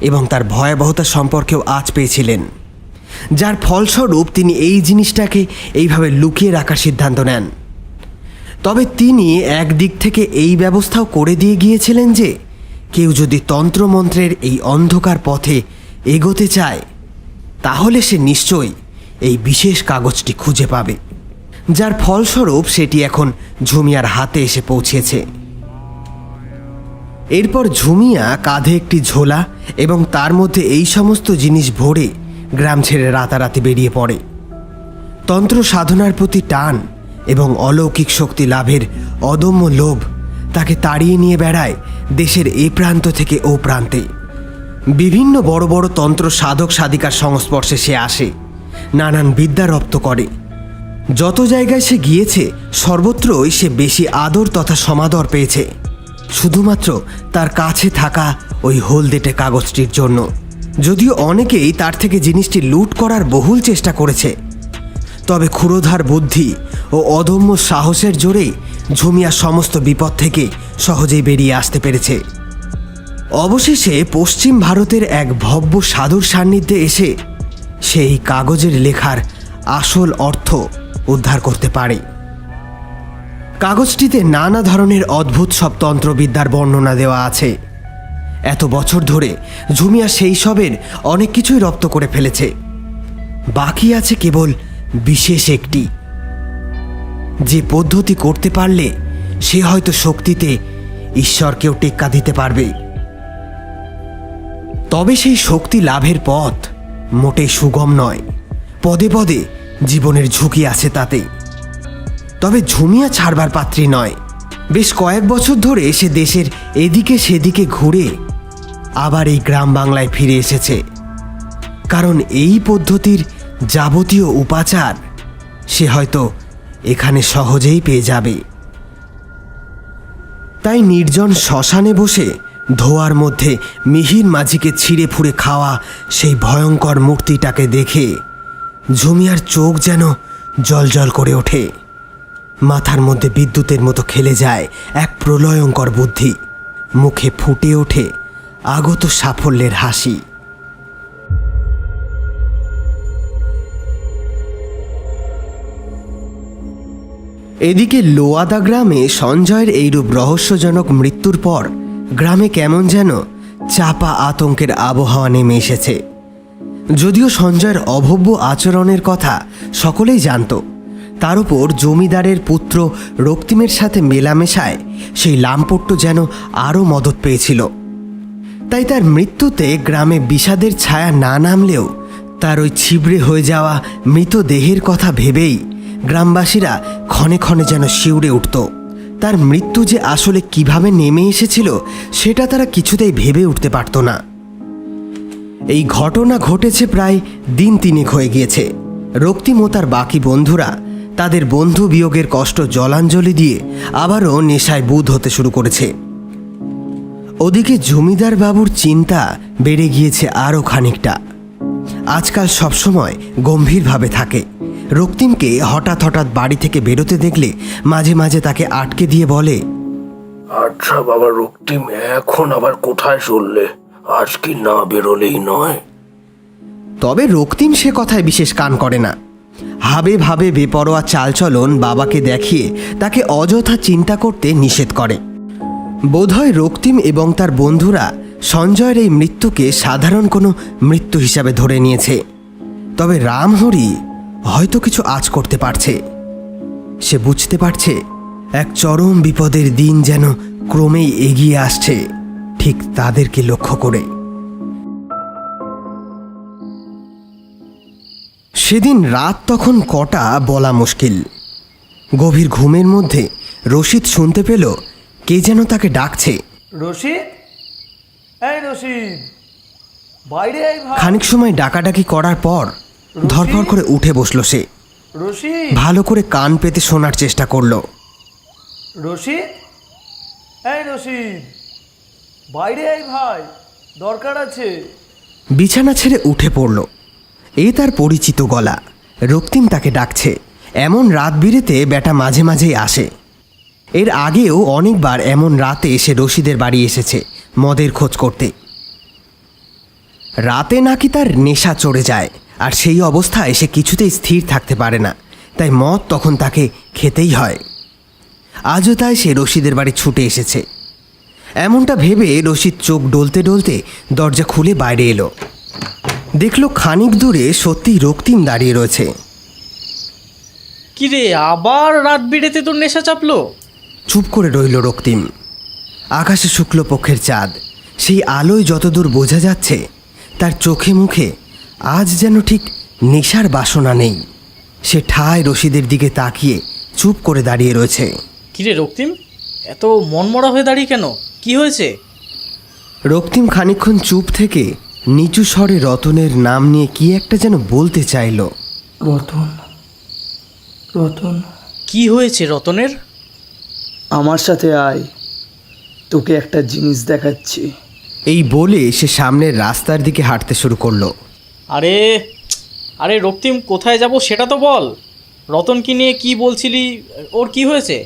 এবং তার ভয়াবহতা সম্পর্কেও আঁচ পেয়েছিলেন, যার ফলস্বরূপ তিনি এই জিনিসটাকে এইভাবে লুকিয়ে রাখার সিদ্ধান্ত নেন। তবে তিনি একদিক থেকে এই ব্যবস্থাও করে দিয়ে গিয়েছিলেন যে কেউ যদি তন্ত্রমন্ত্রের এই অন্ধকার পথে এগোতে চায়, তাহলে সে নিশ্চয়ই এই বিশেষ কাগজটি খুঁজে পাবে, যার ফলস্বরূপ সেটি এখন ঝুমিয়ার হাতে এসে পৌঁছেছে। এরপর ঝুমিয়া কাঁধে একটি ঝোলা এবং তার মধ্যে এই সমস্ত জিনিস ভরে গ্রাম ছেড়ে রাতারাতি বেরিয়ে পড়ে। তন্ত্র সাধনার প্রতি টান এবং অলৌকিক শক্তি লাভের অদম্য লোভ তাকে তাড়িয়ে নিয়ে বেড়ায় দেশের এ প্রান্ত থেকে ও প্রান্তে। বিভিন্ন বড় বড় তন্ত্র সাধক সাধিকার সংস্পর্শে সে আসে, নানান বিদ্যা রপ্ত করে। যত জায়গায় সে গিয়েছে সর্বত্রই সে বেশি আদর তথা সমাদর পেয়েছে, শুধুমাত্র তার কাছে থাকা ওই হলদেটে কাগজটির জন্য। যদিও অনেকেই তার থেকে জিনিসটি লুট করার বহুল চেষ্টা করেছে, তবে ক্ষুরোধার বুদ্ধি ও অদম্য সাহসের জোরেই ঝুমিয়া সমস্ত বিপদ থেকে সহজেই বেরিয়ে আসতে পেরেছে। অবশেষে পশ্চিম ভারতের এক ভব্য সাধুর সান্নিধ্যে এসে সেই কাগজের লেখার আসল অর্থ উদ্ধার করতে পারে। কাগজটিতে নানা ধরনের অদ্ভুত সব তন্ত্রবিদ্যার বর্ণনা দেওয়া আছে। এত বছর ধরে ঝুমিয়া সেই সবের অনেক কিছুই রপ্ত করে ফেলেছে, বাকি আছে কেবল বিশেষ একটি, যে পদ্ধতি করতে পারলে সে হয়তো শক্তিতে ঈশ্বরকেও টেক্কা দিতে পারবে। তবে সেই শক্তি লাভের পথ মোটেই সুগম নয়, পদে পদে জীবনের ঝুঁকি আছে তাতে। তবে ঝুমিয়া ছাড়বার পাত্রী নয়। বেশ কয়েক বছর ধরে সে দেশের এদিকে সেদিকে ঘুরে আবার এই গ্রাম বাংলায় ফিরে এসেছে, কারণ এই পদ্ধতির যাবতীয় উপাচার সে হয়তো এখানে সহজেই পেয়ে যাবে। তাই নির্জন শ্মশানে বসে ধোয়ার মধ্যে মিহির মাঝিকে ছিঁড়ে ফুঁড়ে খাওয়া সেই ভয়ঙ্কর মূর্তিটাকে দেখে ঝুমিয়ার চোখ যেন জ্বলজ্বল করে ওঠে। মাথার মধ্যে বিদ্যুতের মতো খেলে যায় এক প্রলয়ঙ্কর বুদ্ধি, মুখে ফুটে ওঠে আগত সাফল্যের হাসি। এদিকে লোয়াদা গ্রামে সঞ্জয়ের এইরূপ রহস্যজনক মৃত্যুর পর গ্রামে কেমন যেন চাপা আতঙ্কের আবহাওয়া নেমে এসেছে। যদিও সঞ্জয়ের অভব্য আচরণের কথা সকলেই জানত, তার উপর জমিদারের পুত্র রক্তিমের সাথে মেলামেশায় সেই লামপট্ট যেন আরও মদত পেয়েছিল। তাই তার মৃত্যুতে গ্রামে বিষাদের ছায়া না নামলেও তার ওই ছিবড়ে হয়ে যাওয়া মৃতদেহের কথা ভেবেই গ্রামবাসীরা ক্ষণে ক্ষণে যেন শিউরে উঠত। তার মৃত্যু যে আসলে কিভাবে নেমে এসেছিল সেটা তারা কিছুতেই ভেবে উঠতে পারত না। এই ঘটনা ঘটেছে প্রায় দিন তিনেক হয়ে গিয়েছে। রক্তিম ও তার বাকি বন্ধুরা তাদের বন্ধু বিয়োগের কষ্ট জলাঞ্জলি দিয়ে আবারও নেশায় বুঁদ হতে শুরু করেছে। ওদিকে জমিদার বাবুর চিন্তা বেড়ে গিয়েছে আরও খানিকটা। আজকাল সবসময় গম্ভীরভাবে থাকে। রক্তিমকে হঠাৎ হঠাৎ বাড়ি থেকে বেরোতে দেখলে মাঝে মাঝে তাকে আটকে দিয়ে বলে, আচ্ছা বাবা রক্তিম, এখন আবার কোথায় চললে? আজ কি না বেরোলেই নয়? তবে রক্তিম সে কথায় বিশেষ কান করে না। হাবে ভাবে বেপরোয়া চালচলন বাবাকে দেখিয়ে তাকে অযথা চিন্তা করতে নিষেধ করে। বোধহয় রক্তিম এবং তার বন্ধুরা সঞ্জয়ের এই মৃত্যুকে সাধারণ কোনো মৃত্যু হিসাবে ধরে নিয়েছে। তবে রামহরি হয়তো কিছু আঁচ করতে পারছে। সে বুঝতে পারছে এক চরম বিপদের দিন যেন ক্রমেই এগিয়ে আসছে, ঠিক তাদেরকে লক্ষ্য করে। সেদিন রাত তখন কটা বলা মুশকিল। গভীর ঘুমের মধ্যে রশিদ শুনতে পেল কে যেন তাকে ডাকছে। রশিদ, এই রশিদ, বাইরে আয় ভাই। খানিক সময় ডাকাডাকি করার পর ধরফর করে উঠে বসল সে। রশিদ, ভালো করে কান পেতে শোনার চেষ্টা করলো। রশিদ, এই রশিদ, বাইরে আয় ভাই, দরকার আছে। বিছানা ছেড়ে উঠে পড়ল। এ তার পরিচিত গলা। রক্তিম তাকে ডাকছে। এমন রাত বিরেতে বেটা মাঝে মাঝেই আসে। এর আগেও অনেকবার এমন রাতে এসে রশিদের বাড়ি এসেছে মদের খোঁজ করতে। রাতে নাকি তার নেশা চড়ে যায়, আর সেই অবস্থায় সে কিছুতেই স্থির থাকতে পারে না, তাই মদ তখন তাকে খেতেই হয়। আজও তাই সে রশিদের বাড়ি ছুটে এসেছে। এমনটা ভেবে রশিদ চোখ ডলতে ডলতে দরজা খুলে বাইরে এলো। দেখল খানিক দূরে সত্যিই রক্তিম দাঁড়িয়ে রয়েছে। কিরে, আবার রাত বিরেতে তোর নেশা চাপলো? চুপ করে রইল রক্তিম। আকাশে শুক্লপক্ষের চাঁদ, সেই আলোয় যতদূর বোঝা যাচ্ছে তার চোখে মুখে আজ যেন ঠিক নেশার বাসনা নেই। সে ঠায় রশিদের দিকে তাকিয়ে চুপ করে দাঁড়িয়ে রয়েছে। কিরে রক্তিম, এত মনমরা হয়ে দাঁড়িয়ে কেন? কি হয়েছে? রক্তিম খানিকক্ষণ চুপ থেকে নিচু স্বরে রতনের নাম নিয়ে কি একটা যেন বলতে চাইল। রতন, রতন, কি হয়েছে রতনের? আমার সাথে আয়, তোকে একটা জিনিস দেখাচ্ছি। এই বলে সে সামনের রাস্তার দিকে হাঁটতে শুরু করলো। আরে আরে রক্তিম, কোথায় যাব সেটা তো বল। রতনকে নিয়ে কি বলছিলি, ওর কি হয়েছে?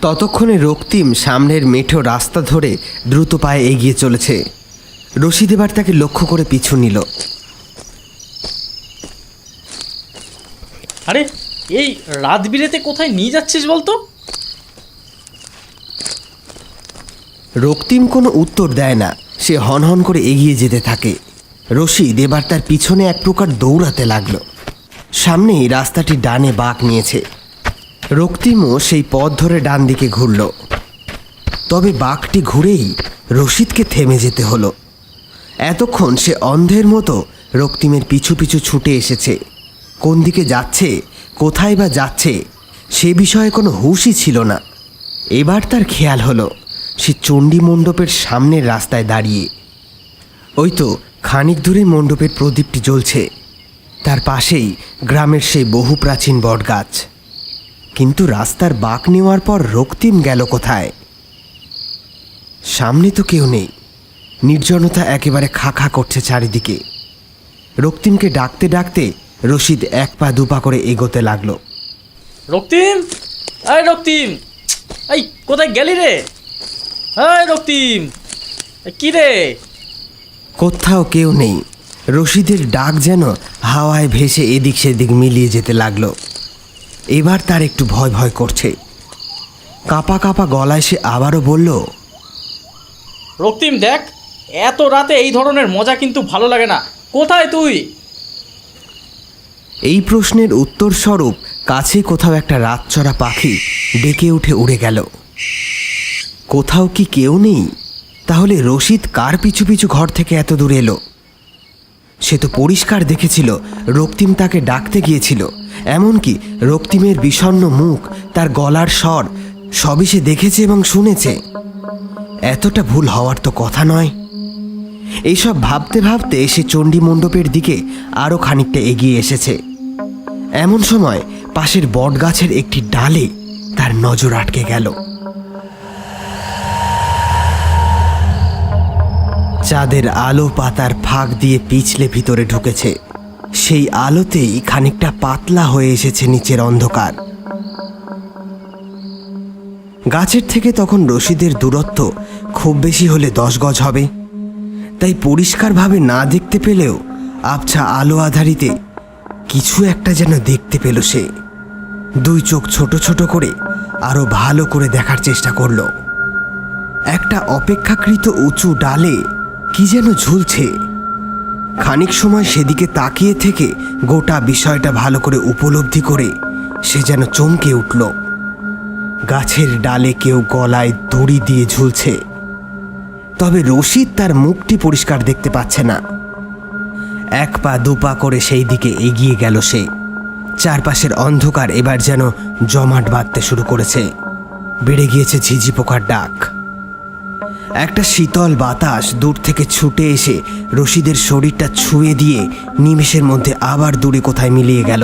ততক্ষণে রক্তিম সামনের মেঠো রাস্তা ধরে দ্রুত পায়ে এগিয়ে চলেছে। রশিদ এবার তাকে লক্ষ্য করে পিছু নিল। আরে এই রাত বিরেতে কোথায় নিয়ে যাচ্ছিস বলতো? রক্তিম কোনো উত্তর দেয় না, সে হনহন করে এগিয়ে যেতে থাকে। রশিদ এবার তার পিছনে এক প্রকার দৌড়াতে লাগলো। সামনেই রাস্তাটি ডানে বাঁক নিয়েছে। রক্তিমও সেই পথ ধরে ডান দিকে ঘুরল। তবে বাঁকটি ঘুরেই রশিদকে থেমে যেতে হলো। এতক্ষণ সে অন্ধের মতো রক্তিমের পিছু পিছু ছুটে এসেছে। কোন দিকে যাচ্ছে, কোথায় বা যাচ্ছে, সে বিষয়ে কোনো হুঁশই ছিল না। এবার তার খেয়াল হলো সে চণ্ডী মণ্ডপের সামনের রাস্তায় দাঁড়িয়ে। ওই তো খানিক দূরে মণ্ডপের প্রদীপটি জ্বলছে, তার পাশেই গ্রামের সেই বহু প্রাচীন বটগাছ। কিন্তু রাস্তার বাঁক নেওয়ার পর রক্তিম গেল কোথায়? সামনে তো কেউ নেই, নির্জনতা একেবারে খা খা করছে চারিদিকে। রক্তিমকে ডাকতে ডাকতে রশিদ এক পা দুপা করে এগোতে লাগলো। রক্তিম, এই রক্তিম, এই কোথায় গেলি রে? এই রক্তিম, কি রে? কোথাও কেউ নেই। রশিদের ডাক যেন হাওয়ায় ভেসে এদিক সেদিক মিলিয়ে যেতে লাগলো। এবার তার একটু ভয় ভয় করছে। কাঁপা কাঁপা গলায় সে আবারও বলল, রক্তিম দেখ, এত রাতে এই ধরনের মজা কিন্তু ভালো লাগে না। কোথায় তুই? এই প্রশ্নের উত্তর স্বরূপ কাছে কোথাও একটা রাতচরা পাখি ডেকে উঠে উড়ে গেল। কোথাও কি কেউ নেই? তাহলে রশিদ কার পিছু পিছু ঘর থেকে এত দূর এলো? সে তো পরিষ্কার দেখেছিল রক্তিম তাকে ডাকতে গিয়েছিল। এমনকি রক্তিমের বিষণ্ণ মুখ, তার গলার স্বর সবই সে দেখেছে এবং শুনেছে। এতটা ভুল হওয়ার তো কথা নয়। এইসব ভাবতে ভাবতে সে চণ্ডী মণ্ডপের দিকে আরও খানিকটা এগিয়ে এসেছে। এমন সময় পাশের বটগাছের একটি ডালে তার নজর আটকে গেল। চাঁদের আলো পাতার ফাঁক দিয়ে পিছলে ভিতরে ঢুকেছে। সেই আলোতেই খানিকটা পাতলা হয়ে এসেছে নিচের অন্ধকার। গাছের থেকে তখন রশিদের দূরত্ব খুব বেশি হলে 10 গজ হবে। তাই পরিষ্কারভাবে না দেখতে পেলেও আবছা আলো আধারিতে কিছু একটা যেন দেখতে পেল সে। দুই চোখ ছোট ছোট করে আরো ভালো করে দেখার চেষ্টা করল। একটা অপেক্ষাকৃত উঁচু ডালে কি যেন ঝুলছে। খানিক সময় সেদিকে তাকিয়ে থেকে গোটা বিষয়টা ভালো করে উপলব্ধি করে সে যেন চমকে উঠল। গাছের ডালে কেউ গলায় দড়ি দিয়ে ঝুলছে, তবে রশিদ তার মুখটি পরিষ্কার দেখতে পাচ্ছে না। এক পা দুপা করে সেই দিকে এগিয়ে গেল সে। চারপাশের অন্ধকার এবার যেন জমাট বাঁধতে শুরু করেছে। বেড়ে গিয়েছে ঝিঝি পোকার ডাক। একটা শীতল বাতাস দূর থেকে ছুটে এসে রশিদের শরীরটা ছুঁয়ে দিয়ে নিমেষের মধ্যে আবার দূরে কোথায় মিলিয়ে গেল।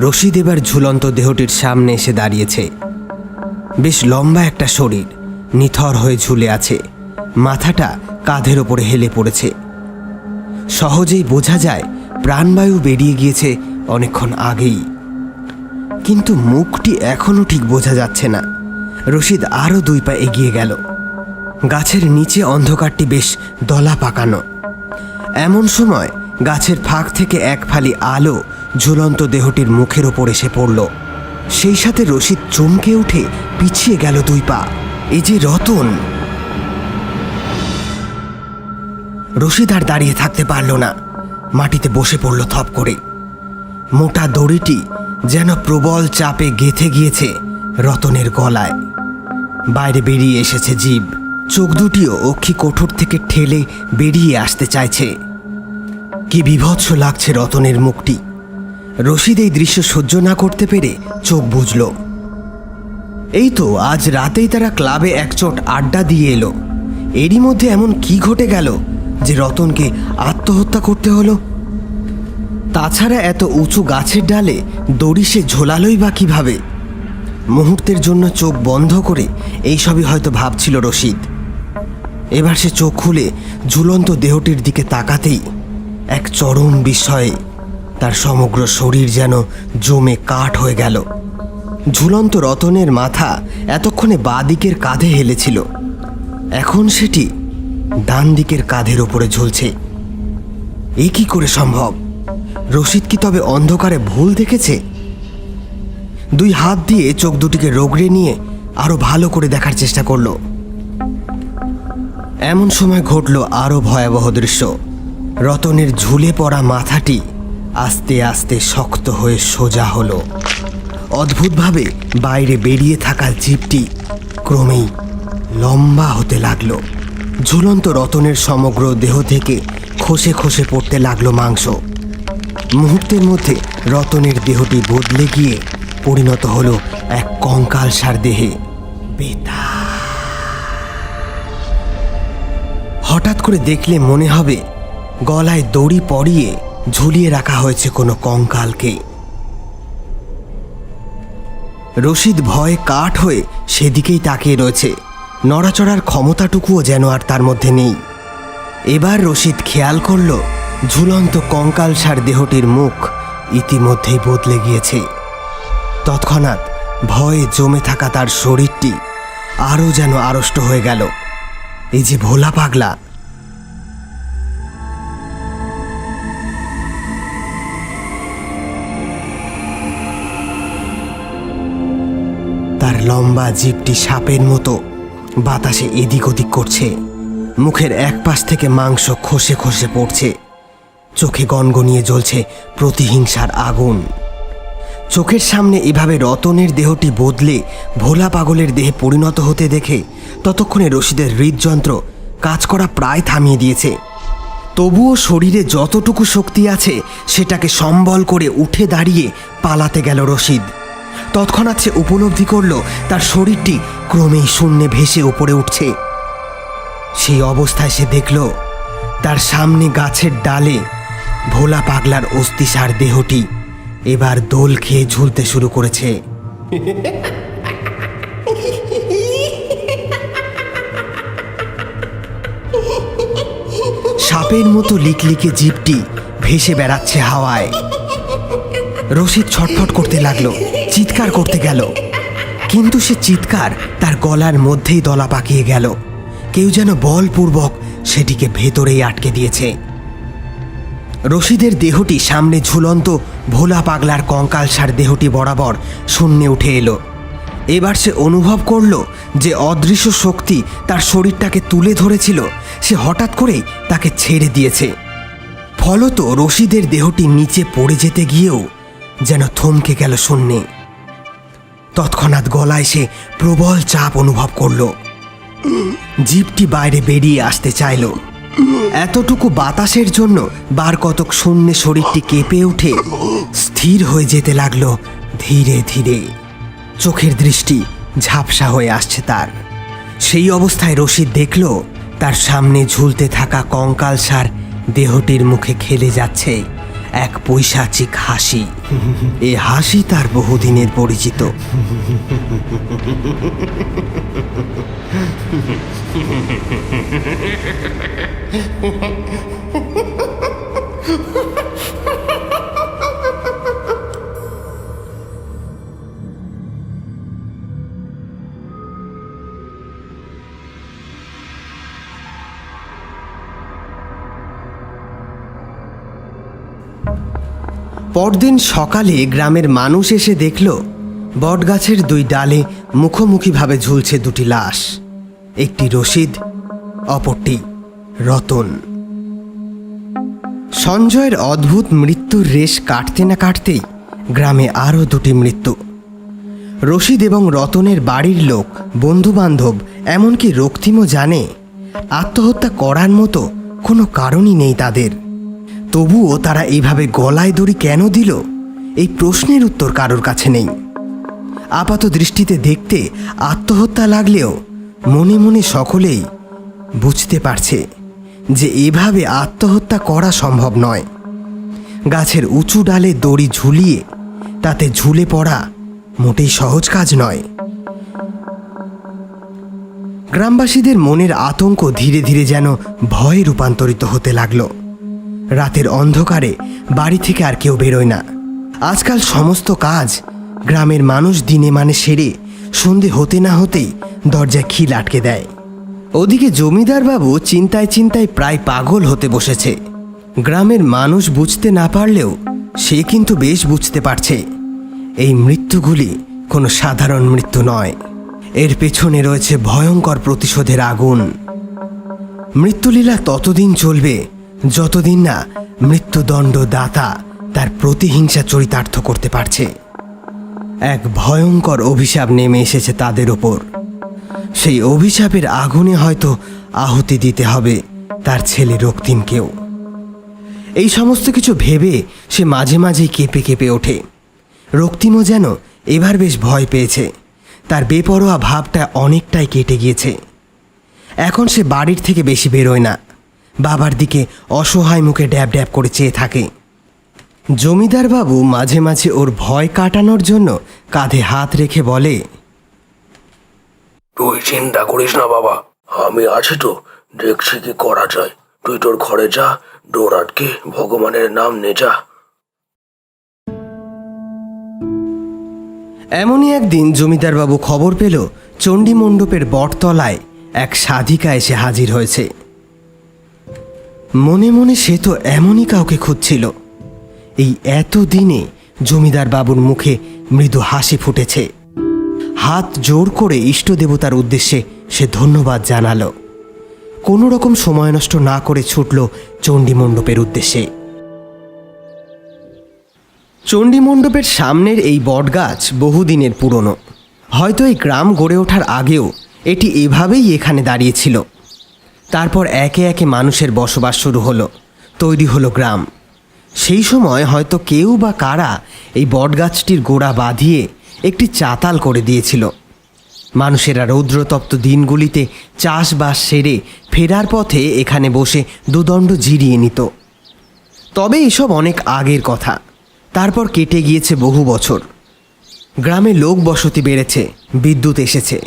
রশিদ এবার ঝুলন্ত দেহটির সামনে এসে দাঁড়িয়েছে। বেশ লম্বা একটা শরীর নিথর হয়ে ঝুলে আছে, মাথাটা কাঁধের ওপরে হেলে পড়েছে। সহজেই বোঝা যায় প্রাণবায়ু বেরিয়ে গিয়েছে অনেকক্ষণ আগেই, কিন্তু মুখটি এখনও ঠিক বোঝা যাচ্ছে না। রশিদ আরও 2 পা এগিয়ে গেল। গাছের নিচে অন্ধকারটি বেশ দলা পাকানো। এমন সময় গাছের ফাঁক থেকে এক ফালি আলো ঝুলন্ত দেহটির মুখের ওপর এসে পড়ল। সেই সাথে রশিদ চমকে উঠে পিছিয়ে গেল 2 পা। এই যে রতন! রশিদ আর দাঁড়িয়ে থাকতে পারল না, মাটিতে বসে পড়ল থপ করে। মোটা দড়িটি যেন প্রবল চাপে গেঁথে গিয়েছে রতনের গলায়। বাইরে বেরিয়ে এসেছে জিভ, চোখ দুটিও অক্ষি কোঠর থেকে ঠেলে বেরিয়ে আসতে চাইছে। কি বিভৎস লাগছে রতনের মুখটি। রশিদ এই দৃশ্য সহ্য না করতে পেরে চোখ বুজল। এই তো আজ রাতেই তারা ক্লাবে একচোট আড্ডা দিয়ে এলো, এরই মধ্যে এমন কি ঘটে গেল যে রতনকে আত্মহত্যা করতে হলো? তাছাড়া এত উঁচু গাছের ডালে দড়ি সে ঝোলালোই বা কিভাবে? মুহূর্তের জন্য চোখ বন্ধ করে এইসবই হয়তো ভাবছিল রশিদ। এবার সে চোখ খুলে ঝুলন্ত দেহটির দিকে তাকাতেই এক চরম বিস্ময়ে তার সমগ্র শরীর যেন জমে কাঠ হয়ে গেল। ঝুলন্ত রতনের মাথা এতক্ষণে বাঁ দিকের কাঁধে হেলেছিল, এখন সেটি ডান দিকের কাঁধের ওপরে ঝুলছে। এ কি করে সম্ভব? রশিদ কি তবে অন্ধকারে ভুল দেখেছে? দুই হাত দিয়ে চোখ দুটিকে রগড়ে নিয়ে আরো ভালো করে দেখার চেষ্টা করল। এমন সময় ঘটল আরো ভয়াবহ দৃশ্য। রতনের ঝুলে পড়া মাথাটি আস্তে আস্তে শক্ত হয়ে সোজা হলো। অদ্ভুতভাবে বাইরে বেরিয়ে থাকা জিভটি ক্রমেই লম্বা হতে লাগলো। ঝুলন্ত রতনের সমগ্র দেহ থেকে খসে খসে পড়তে লাগলো মাংস। মুহূর্তের মধ্যে রতনের দেহটি বদলে গিয়ে পরিণত হলো এক কঙ্কালসার দেহে। হঠাৎ করে দেখলে মনে হবে গলায় দড়ি পরিয়ে ঝুলিয়ে রাখা হয়েছে কোনো কঙ্কালকে। রশিদ ভয়ে কাঠ হয়ে সেদিকেই তাকিয়ে রয়েছে, নড়াচড়ার ক্ষমতাটুকুও যেন আর তার মধ্যে নেই। এবার রশিদ খেয়াল করল ঝুলন্ত কঙ্কালসার দেহটির মুখ ইতিমধ্যেই বদলে গিয়েছে। তৎক্ষণাৎ ভয়ে জমে থাকা তার শরীরটি আরও যেন আড়ষ্ট হয়ে গেল। এই যে ভোলা পাগলা! তার লম্বা জিভটি সাপের মতো বাতাসে এদিক ওদিক করছে। মুখের এক পাশ থেকে মাংস খসে খসে পড়ছে। চোখে গনগনিয়ে জ্বলছে প্রতিহিংসার আগুন। চোখের সামনে এভাবে রতনের দেহটি বদলে ভোলা পাগলের দেহে পরিণত হতে দেখে ততক্ষণে রশিদের হৃদযন্ত্র কাজ করা প্রায় থামিয়ে দিয়েছে। তবুও শরীরে যতটুকু শক্তি আছে সেটাকে সম্বল করে উঠে দাঁড়িয়ে পালাতে গেল রশিদ। তৎক্ষণাৎ সে উপলব্ধি করল তার শরীরটি ক্রমেই শূন্যে ভেসে উপরে উঠছে। সেই অবস্থায় সে দেখল তার সামনে গাছের ডালে ভোলা পাগলার অস্থিসার দেহটি এবার দোল খেয়ে ঝুলতে শুরু করেছে। সাপের মতো লিকলিকে জিভটি ভেসে বেড়াচ্ছে হাওয়ায়। রশিদ ছটফট করতে লাগলো, চিৎকার করতে গেল, কিন্তু সে চিৎকার তার গলার মধ্যেই দলা পাকিয়ে গেল। কেউ যেন বলপূর্বক সেটিকে ভেতরেই আটকে দিয়েছে। রশিদের দেহটি সামনে ঝুলন্ত ভোলা পাগলার কঙ্কালসার দেহটি বরাবর শূন্যে উঠে এলো। এবার সে অনুভব করল যে অদৃশ্য শক্তি তার শরীরটাকে তুলে ধরেছিল সে হঠাৎ করেই তাকে ছেড়ে দিয়েছে। ফলত রশিদের দেহটি নিচে পড়ে যেতে গিয়েও যেন থমকে গেল শূন্যে। তৎক্ষণাৎ গলায় সে প্রবল চাপ অনুভব করল। জিভটি বাইরে বেরিয়ে আসতে চাইল। এতটুকু বাতাসের জন্য বার কতক শূন্যে শরীরটি কেঁপে উঠে স্থির হয়ে যেতে লাগলো ধীরে ধীরে। চোখের দৃষ্টি ঝাপসা হয়ে আসছে তার। সেই অবস্থায় রশিদ দেখল তার সামনে ঝুলতে থাকা কঙ্কালসার দেহটির মুখে খেলে যাচ্ছে এক পৈশাচিক হাসি। এ হাসি তার বহুদিনের পরিচিত। পরদিন সকালে গ্রামের মানুষ এসে দেখল বটগাছের দুই ডালে মুখোমুখিভাবে ঝুলছে দুটি লাশ, একটি রশিদ, অপরটি রতন। সঞ্জয়ের অদ্ভুত মৃত্যুর রেশ কাটতে না কাটতেই গ্রামে আরও দুটি মৃত্যু। রশিদ এবং রতনের বাড়ির লোক, বন্ধুবান্ধব, এমনকি রক্তিমও জানে আত্মহত্যা করার মতো কোনো কারণই নেই তাদের। তবুও তারা এইভাবে গলায় দড়ি কেন দিল এই প্রশ্নের উত্তর কারোর কাছে নেই। আপাত দৃষ্টিতে দেখতে আত্মহত্যা লাগলেও মনে মনে সকলেই বুঝতে পারছে যে এভাবে আত্মহত্যা করা সম্ভব নয়। গাছের উঁচু ডালে দড়ি ঝুলিয়ে তাতে ঝুলে পড়া মোটেই সহজ কাজ নয়। গ্রামবাসীদের মনের আতঙ্ক ধীরে ধীরে যেন ভয়ে রূপান্তরিত হতে লাগলো। রাতের অন্ধকারে বাড়ি থেকে আর কেউ বেরোয় না। আজকাল সমস্ত কাজ গ্রামের মানুষ দিনে মানে সেরে সন্ধে হতে না হতেই দরজায় খিল আটকে দেয়। ওদিকে জমিদার বাবু চিন্তায় চিন্তায় প্রায় পাগল হতে বসেছে। গ্রামের মানুষ বুঝতে না পারলেও সে কিন্তু বেশ বুঝতে পারছে এই মৃত্যুগুলি কোনো সাধারণ মৃত্যু নয়, এর পেছনে রয়েছে ভয়ঙ্কর প্রতিশোধের আগুন। মৃত্যুলীলা ততদিন চলবে যতদিন না মৃত্যুদণ্ড দাতা তার প্রতিহিংসা চরিতার্থ করতে পারছে। এক ভয়ঙ্কর অভিশাপ নেমে এসেছে তাদের ওপর। সেই অভিশাপের আগুনে হয়তো আহুতি দিতে হবে তার ছেলে রক্তিমকেও। এই সমস্ত কিছু ভেবে সে মাঝে মাঝেই কেঁপে কেঁপে ওঠে। রক্তিমও যেন এবার বেশ ভয় পেয়েছে। তার বেপরোয়া ভাবটা অনেকটাই কেটে গিয়েছে। এখন সে বাড়ির থেকে বেশি বেরোয় না, বাবার দিকে অসহায় মুখে ড্যাব ড্যাব করে চেয়ে থাকে। জমিদার বাবু মাঝে মাঝে ওর ভয় কাটানোর জন্য কাঁধে হাত রেখে বলে, তুই চিন্তা করিস না বাবা, আমি আছি তো, দেখছি কি করা যায়। তুই তোর ঘরে যা, ডোর আটকে ভগবানের নাম নে যা। এমনই একদিন জমিদার বাবু খবর পেল চণ্ডী মণ্ডপের বটতলায় এক সাধিকা এসে হাজির হয়েছে। মনে মনে সে তো এমনই কাউকে খুঁজছিল। এই এতদিনে জমিদার বাবুর মুখে মৃদু হাসি ফুটেছে। হাত জোর করে ইষ্ট দেবতার উদ্দেশ্যে সে ধন্যবাদ জানালো। কোনো রকম সময় নষ্ট না করে ছুটল চণ্ডী মণ্ডপের উদ্দেশ্যে। চণ্ডী মণ্ডপের সামনের এই বটগাছ বহুদিনের পুরনো। হয়তো এই গ্রাম গড়ে ওঠার আগেও এটি এভাবেই এখানে দাঁড়িয়েছিল। তারপর একে একে মানুষের বসবাস শুরু হলো, তৈরি হলো গ্রাম। সেই সময় হয়তো কেউ বা কারা এই বটগাছটির গোড়া বাঁধিয়ে একটি চাতাল করে দিয়েছিল। মানুষেরা রৌদ্রতপ্ত দিনগুলিতে চাষবাস সেরে ফেরার পথে এখানে বসে দুদণ্ড জিরিয়ে নিত। তবে এসব অনেক আগের কথা। তারপর কেটে গিয়েছে বহু বছর। গ্রামে লোক বসতি বেড়েছে, বিদ্যুৎ এসেছে,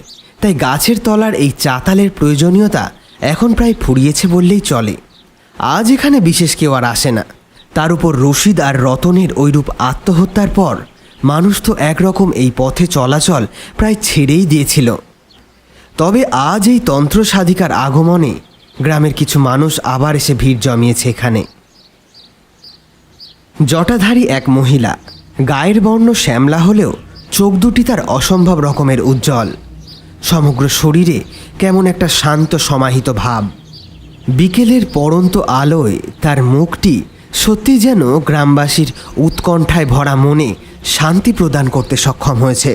তাই গাছের তলার এই চাতালের প্রয়োজনীয়তা এখন প্রায় ফুরিয়েছে বললেই চলে। আজ এখানে বিশেষ কেউ আর আসে না। তার উপর রশিদ আর রতনের ওইরূপ আত্মহত্যার পর মানুষ তো একরকম এই পথে চলাচল প্রায় ছেড়েই দিয়েছিল। তবে আজ এই তন্ত্র সাধিকার আগমনে গ্রামের কিছু মানুষ আবার এসে ভিড় জমিয়েছে এখানে। জটাধারী এক মহিলা, গায়ের বর্ণ শ্যামলা হলেও চোখ দুটি তার অসম্ভব রকমের উজ্জ্বল। সমগ্র শরীরে কেমন একটা শান্ত সমাহিত ভাব। বিকেলের পড়ন্ত আলোয় তার মুখটি সত্যি যেন গ্রামবাসীর উৎকণ্ঠায় ভরা মনে শান্তি প্রদান করতে সক্ষম হয়েছে।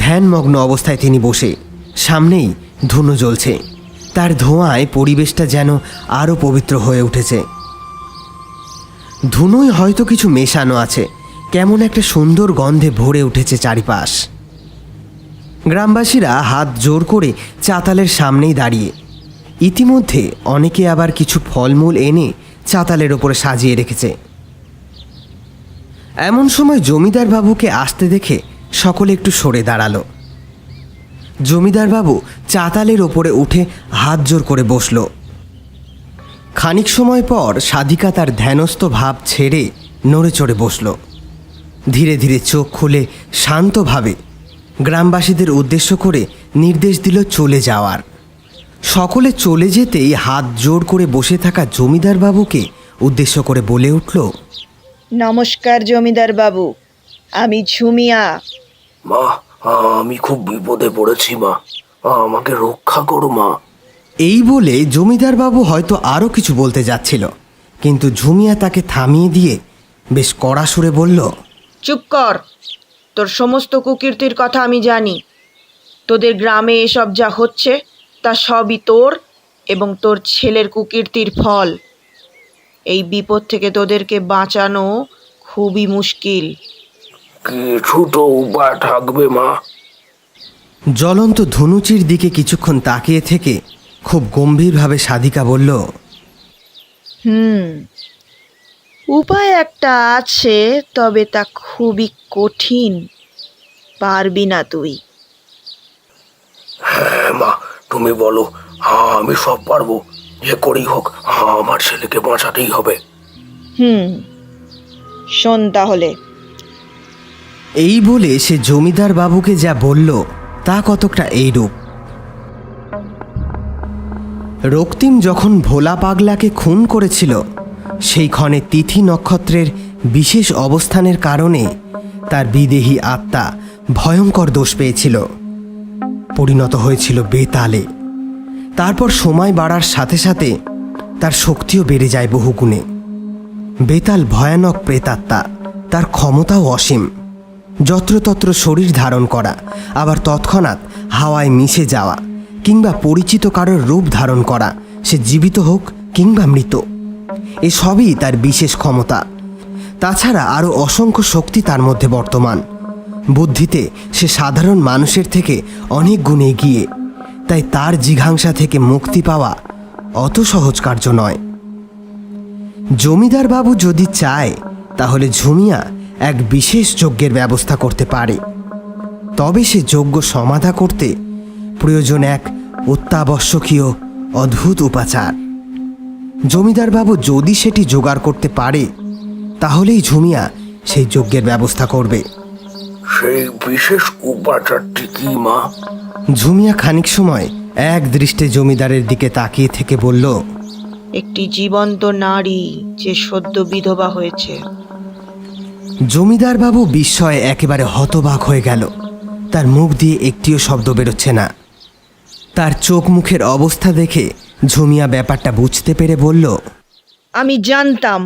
ধ্যানমগ্ন অবস্থায় তিনি বসে, সামনেই ধুনো জ্বলছে। তার ধোঁয়ায় পরিবেশটা যেন আরও পবিত্র হয়ে উঠেছে। ধুনোয় হয়তো কিছু মেশানো আছে, কেমন একটা সুন্দর গন্ধে ভরে উঠেছে চারিপাশ। গ্রামবাসীরা হাত জোর করে চাতালের সামনেই দাঁড়িয়ে। ইতিমধ্যে অনেকে আবার কিছু ফলমূল এনে চাতালের ওপরে সাজিয়ে রেখেছে। এমন সময় জমিদার বাবুকে আসতে দেখে সকলে একটু সরে দাঁড়ালো। জমিদার বাবু চাতালের ওপরে উঠে হাত জোর করে বসল। খানিক সময় পর সাধিকা তার ধ্যানস্থ ভাব ছেড়ে নড়ে চড়ে বসল। ধীরে ধীরে চোখ খুলে শান্তভাবে গ্রামবাসীদের উদ্দেশ্য করে নির্দেশ দিল চলে যাওয়ার। সকলে চলে যেতেই হাত জোর করে বসে থাকা জমিদার বাবুকে উদ্দেশ্য করে বলে উঠল, নমস্কার জমিদার বাবু, আমি ঝুমিয়া। মা, আমি খুব বিপদে পড়েছি মা, আমাকে রক্ষা করো মা। এই বলে জমিদার বাবু হয়তো আরও কিছু বলতে যাচ্ছিল, কিন্তু ঝুমিয়া তাকে থামিয়ে দিয়ে বেশ কড়া সুরে বলল, চুপ কর, তোর সমস্ত কুকীর্তির কথা আমি জানি। তোদের গ্রামে এসব যা হচ্ছে তা সবই তোর এবং তোর ছেলের কুকীর্তির ফল। এই বিপদ থেকে তোদেরকে বাঁচানো খুবই মুশকিল। কিছু তো উপায় থাকবে মা। জ্বলন্ত ধনুচির দিকে কিছুক্ষণ তাকিয়ে থেকে খুব গম্ভীরভাবে সাধিকা বলল, উপায় একটা আছে, তবে তা খুবই কঠিন, পারবি না তুই। হ্যাঁ মা, তুমি বলো, আমি সব পারবো। যে করেই হোক আমার ছেলেকে বাঁচাতেই হবে। শোন তাহলে। এই বলে সে জমিদার বাবুকে যা বলল তা কতকটা এইরূপ। রক্তিম যখন ভোলা পাগলাকে খুন করেছিল, সেই ক্ষণে তিথি নক্ষত্রের বিশেষ অবস্থানের কারণে তার বিদেহী আত্মা ভয়ঙ্কর দোষ পেয়েছিল, পরিণত হয়েছিল বেতালে। তারপর সময় বাড়ার সাথে সাথে তার শক্তিও বেড়ে যায় বহুগুণে। বেতাল ভয়ানক প্রেতাত্মা, তার ক্ষমতাও অসীম। যত্রতত্র শরীর ধারণ করা, আবার তৎক্ষণাৎ হাওয়ায় মিশে যাওয়া, কিংবা পরিচিত কারোর রূপ ধারণ করা, সে জীবিত হোক কিংবা মৃত, এসবই তার বিশেষ ক্ষমতা। তাছাড়া আরও অসংখ্য শক্তি তার মধ্যে বর্তমান। বুদ্ধিতে সে সাধারণ মানুষের থেকে অনেক গুণ এগিয়ে, তাই তার জিঘাংসা থেকে মুক্তি পাওয়া অত সহজ কার্য নয়। জমিদার বাবু যদি চায় তাহলে ঝুমিয়া এক বিশেষ যজ্ঞের ব্যবস্থা করতে পারে, তবে সে যজ্ঞ সমাধা করতে প্রয়োজন এক অত্যাবশ্যকীয় অদ্ভুত উপাচার। জমিদার বাবু যদি সেটি জোগাড় করতে পারে তাহলেই ঝুমিয়া সেই যজ্ঞের ব্যবস্থা করবে। সেই বিশেষ উপাচারটি কি মা? ঝুমিয়া খানিক সময় এক দৃষ্টে জমিদারের দিকে তাকিয়ে থেকে বলল, একটি জীবন্ত নারী যে সদ্য বিধবা হয়েছে। জমিদার বাবু বিস্ময়ে একেবারে হতবাক হয়ে গেল। তার মুখ দিয়ে একটিও শব্দ বেরোচ্ছে না। তার চোখ মুখের অবস্থা দেখে ঝুমিয়া ব্যাপারটা বুঝতে পেরে বলল, আমি জানতাম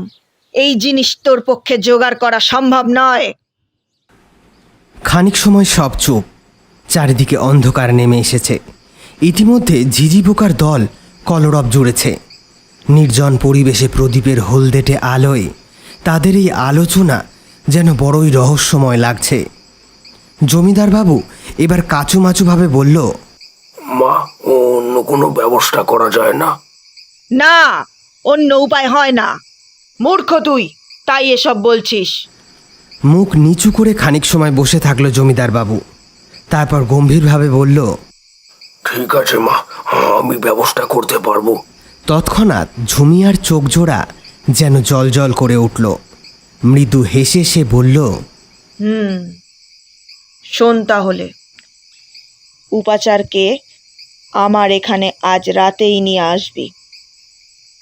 এই জিনিস তোর পক্ষে জোগাড় করা সম্ভব নয়। খানিক সময় সব চুপ। চারিদিকে অন্ধকার নেমে এসেছে। ইতিমধ্যে ঝিঝি পোকার দল কলরব জুড়েছে। নির্জন পরিবেশে প্রদীপের হলদেটে আলোয় তাদের এই আলোচনা যেন বড়ই রহস্যময় লাগছে। জমিদার বাবু এবার কাচুমাচুভাবে বলল, মা, অন্য কোনো ব্যবস্থা করা যায় না? না, অন্য উপায় হয় না। মূর্খ তুই, তাই এসব বলছিস। মুখ নিচু করে খানিক সময় বসে থাকলো জমিদার বাবু। তারপর গম্ভীরভাবে বলল, ঠিক আছে মা, আমি ব্যবস্থা করতে পারবো। তৎক্ষণাৎ ঝুমিয়ার চোখ জোড়া যেন জলজল করে উঠল। মৃদু হেসে সে বলল, শোন তাহলে। উপাচারকে আমার এখানে আজ রাতেই নিয়ে আসবি।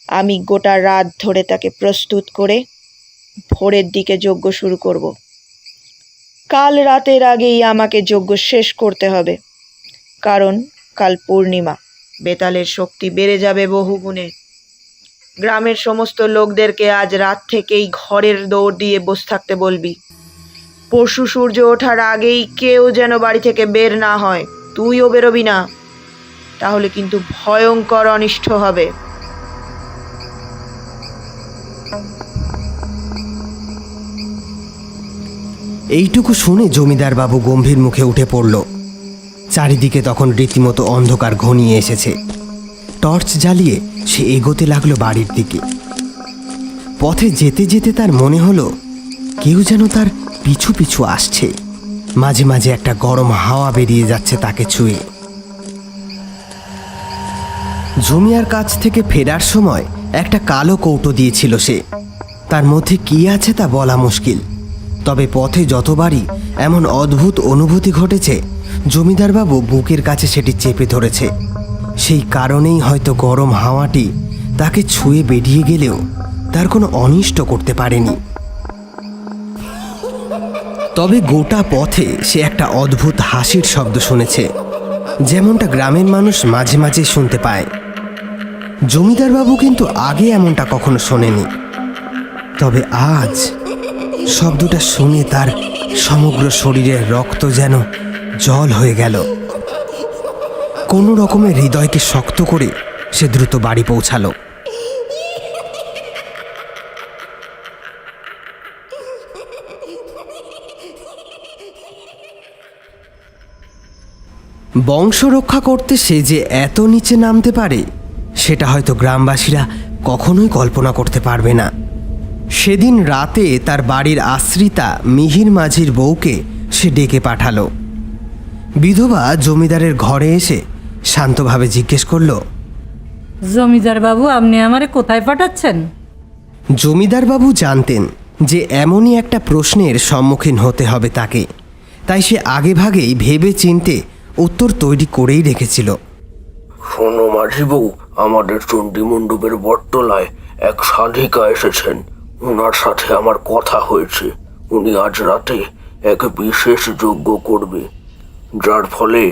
আমি গোটা রাত ধরে তাকে প্রস্তুত করে ভোরের দিকে যজ্ঞ শুরু করব। কাল রাতের আগেই আমাকে যজ্ঞ শেষ করতে হবে, কারণ কাল পূর্ণিমা। বেতালের শক্তি বেড়ে যাবে বহুগুণে। গ্রামের সমস্ত লোকদেরকে আজ রাত থেকেই ঘরের দৌড় দিয়ে বসে থাকতে বলবি। পরশু সূর্য ওঠার আগেই কেউ যেন বাড়ি থেকে বের না হয়। তুইও বেরোবি না, তাহলে কিন্তু ভয়ঙ্কর অনিষ্ট হবে। এইটুকু শুনে জমিদার বাবু গম্ভীর মুখে উঠে পড়ল। চারিদিকে তখন রীতিমতো অন্ধকার ঘনিয়ে এসেছে। টর্চ জ্বালিয়ে সে এগোতে লাগলো বাড়ির দিকে। পথে যেতে যেতে তার মনে হলো কেউ যেন তার পিছু পিছু আসছে। মাঝে মাঝে একটা গরম হাওয়া বেরিয়ে যাচ্ছে তাকে ছুঁয়ে। ঝুমিয়ার কাছ থেকে ফেরার সময় একটা কালো কৌটো দিয়েছিল সে। তার মধ্যে কি আছে তা বলা মুশকিল, তবে পথে যতবারই এমন অদ্ভুত অনুভূতি ঘটেছে জমিদার বাবু বুকের কাছে সেটি চেপে ধরেছে। সেই কারণেই হয়তো গরম হাওয়াটি তাকে ছুঁয়ে বেরিয়ে গেলেও তার কোনো অনিষ্ট করতে পারেনি। তবে গোটা পথে সে একটা অদ্ভুত হাসির শব্দ শুনেছে, যেমনটা গ্রামের মানুষ মাঝে মাঝে শুনতে পায়। জমিদার বাবু কিন্তু আগে এমনটা কখনো শোনেনি, তবে আজ শব্দটা শুনে তার সমগ্র শরীরের রক্ত যেন জল হয়ে গেল। কোনো রকমের হৃদয়কে শক্ত করে সে দ্রুত বাড়ি পৌঁছালো। বংশ রক্ষা করতে সে যে এত নিচে নামতে পারে সেটা হয়তো গ্রামবাসীরা কখনোই কল্পনা করতে পারবে না। সেদিন রাতে তার বাড়ির আশ্রিতা মিহির মাঝির বউকে সে ডেকে পাঠালো। বিধবা জমিদারের ঘরে এসে শান্তভাবে জিজ্ঞেস করল, জমিদার বাবু, আপনি আমারে কোথায় পাঠাচ্ছেন? জমিদার বাবু জানতেন যে এমনই একটা প্রশ্নের সম্মুখীন হতে হবে তাকে, তাই সে আগেভাগেই ভেবে চিনতে উত্তর তৈরি করেই রেখেছিল। শোনো মাঝি বউ, আমাদের চণ্ডী মণ্ডপের বটতলায় এক সাধিকা এসেছেন। ওনার সাথে আমার কথা হয়েছে। উনি আজ রাতে এক বিশেষ যজ্ঞ করবে, যার ফলে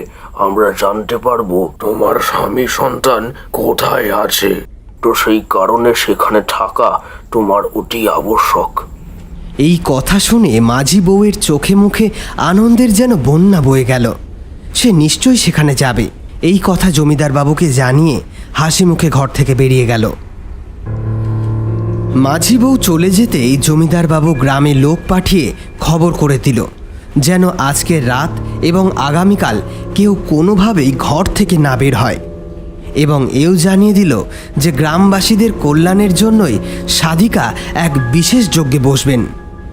আমরা জানতে পারবো তোমার স্বামী সন্তান কোথায় আছে। তো সেই কারণে সেখানে থাকা তোমার অতি আবশ্যক। এই কথা শুনে মাঝি বউয়ের চোখে মুখে আনন্দের যেন বন্যা বয়ে গেল। সে নিশ্চয়ই সেখানে যাবে, এই কথা জমিদার বাবুকে জানিয়ে হাসি মুখে ঘর থেকে বেরিয়ে গেল। মাঝি বউ চলে যেতেই জমিদার বাবু গ্রামে লোক পাঠিয়ে খবর করে দিল যেন আজকের রাত এবং আগামীকাল কেউ কোনোভাবেই ঘর থেকে না বের হয়, এবং এও জানিয়ে দিল যে গ্রামবাসীদের কল্যাণের জন্যই সাধিকা এক বিশেষ যজ্ঞে বসবেন।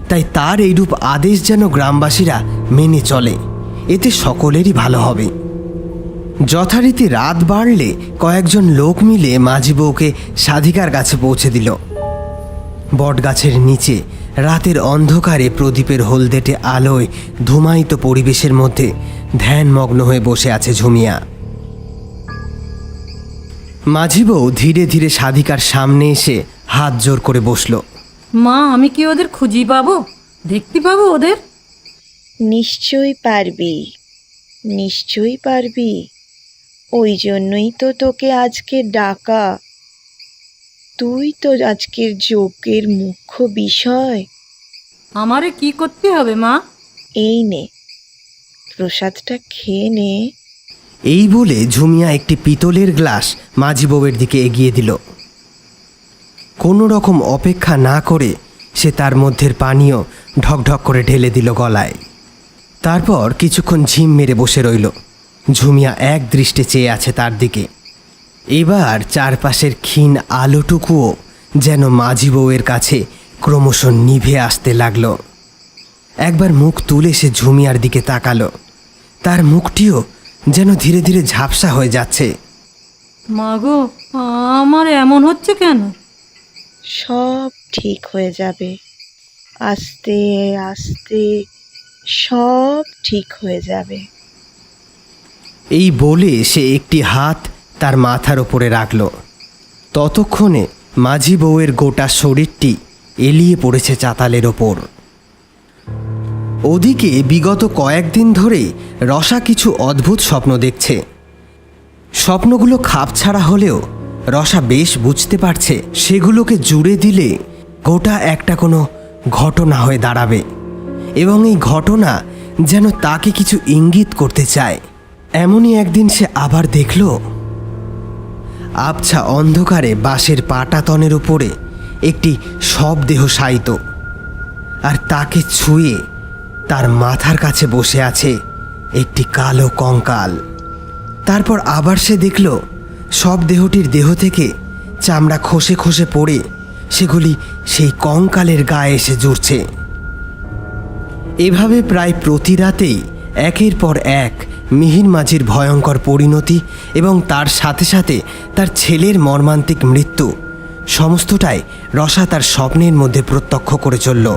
তাই তার এইরূপ আদেশ যেন গ্রামবাসীরা মেনে চলে, এতে সকলেরই ভালো হবে। যথারীতি রাত বাড়লে কয়েকজন লোক মিলে মাঝি বউকে সাধিকার কাছে পৌঁছে দিল। বটগাছের নিচে রাতের অন্ধকারে প্রদীপের হলদেটে আলোয় ধূমায়িত পরিবেশের মধ্যে ধ্যানমগ্ন হয়ে বসে আছে ঝুমিয়া। মাঝি বউ ধীরে ধীরে সাধিকার সামনে এসে হাত জোর করে বসল। মা, আমি কি ওদের খুঁজি পাবো? দেখতে পাবো ওদের? নিশ্চয়ই পারবি, নিশ্চয়ই পারবি। ওই জন্যই তো তোকে আজকে ডাকা। তুই তো আজকের যজ্ঞের মুখ্য বিষয়। আমারে কি করতে হবে মা? এই নে, প্রসাদটা খেয়ে নে। এই বলে ঝুমিয়া একটি পিতলের গ্লাস মাঝি বউয়ের দিকে এগিয়ে দিল। কোনো রকম অপেক্ষা না করে সে তার মধ্যের পানীয় ঢকঢক করে ঢেলে দিল গলায়। তারপর কিছুক্ষণ ঝিম মেরে বসে রইল। ঝুমিয়া এক দৃষ্টে চেয়ে আছে তার দিকে। এবার চারপাশের ক্ষীণ আলোটুকুও যেন মাঝি বউয়ের কাছে ক্রমশ নিভে আসতে লাগলো। একবার মুখ তুলে সে ঝুমিয়ার দিকে তাকালো। তার মুখটিও যেন ধীরে ধীরে ঝাপসা হয়ে যাচ্ছে। মা গো, আমার এমন হচ্ছে কেন? সব ঠিক হয়ে যাবে, আস্তে আস্তে সব ঠিক হয়ে যাবে। এই বলে সে একটি হাত তার মাথার ওপরে রাখল। ততক্ষণে মাঝি বউয়ের গোটা শরীরটি এলিয়ে পড়েছে চাতালের ওপর। ওদিকে বিগত কয়েকদিন ধরে রসা কিছু অদ্ভুত স্বপ্ন দেখছে। স্বপ্নগুলো খাপছাড়া হলেও রসা বেশ বুঝতে পারছে সেগুলোকে জুড়ে দিলে গোটা একটা কোনো ঘটনা হয়ে দাঁড়াবে, এবং এই ঘটনা যেন তাকে কিছু ইঙ্গিত করতে চায়। এমনই একদিন সে আবার দেখল আবছা অন্ধকারে বাঁশের পাটাতনের উপরে একটি শবদেহ শায়িত, আর তাকে ছুঁয়ে তার মাথার কাছে বসে আছে একটি কালো কঙ্কাল। তারপর আবার সে দেখল শবদেহটির দেহ থেকে চামড়া খসে খসে পড়ে সেগুলি সেই কঙ্কালের গায়ে এসে জুড়ছে। এভাবে প্রায় প্রতি রাতেই একের পর এক মিহির মাঝির ভয়ঙ্কর পরিণতি এবং তার সাথে সাথে তার ছেলের মর্মান্তিক মৃত্যু সমস্তটাই রসা তার স্বপ্নের মধ্যে প্রত্যক্ষ করে চলল।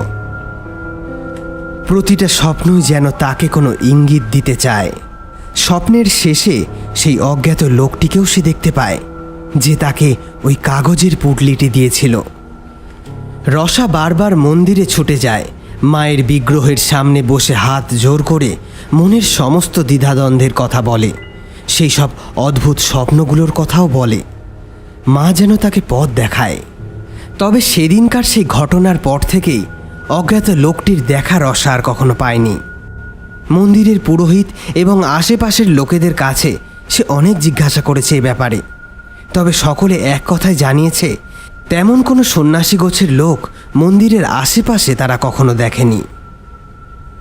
প্রতিটা স্বপ্নই যেন তাকে কোনো ইঙ্গিত দিতে চায়। স্বপ্নের শেষে সেই অজ্ঞাত লোকটিকেও সে দেখতে পায় যে তাকে ওই কাগজের পুটলিটি দিয়েছিল। রসা বারবার মন্দিরে ছুটে যায়, মায়ের বিগ্রহের সামনে বসে হাত জোর করে মনের সমস্ত দ্বিধাদ্বন্দ্বের কথা বলে, সেই সব অদ্ভুত স্বপ্নগুলোর কথাও বলে। মা যেন তাকে পথ দেখায়। তবে সেদিনকার সেই ঘটনার পর থেকেই অজ্ঞাত লোকটির দেখা রসা আর কখনো পায়নি। মন্দিরের পুরোহিত এবং আশেপাশের লোকেদের কাছে সে অনেক জিজ্ঞাসা করেছে এ ব্যাপারে, তবে সকলে এক কথায় জানিয়েছে তেমন কোনো সন্ন্যাসী গোছের লোক মন্দিরের আশেপাশে তারা কখনো দেখেনি।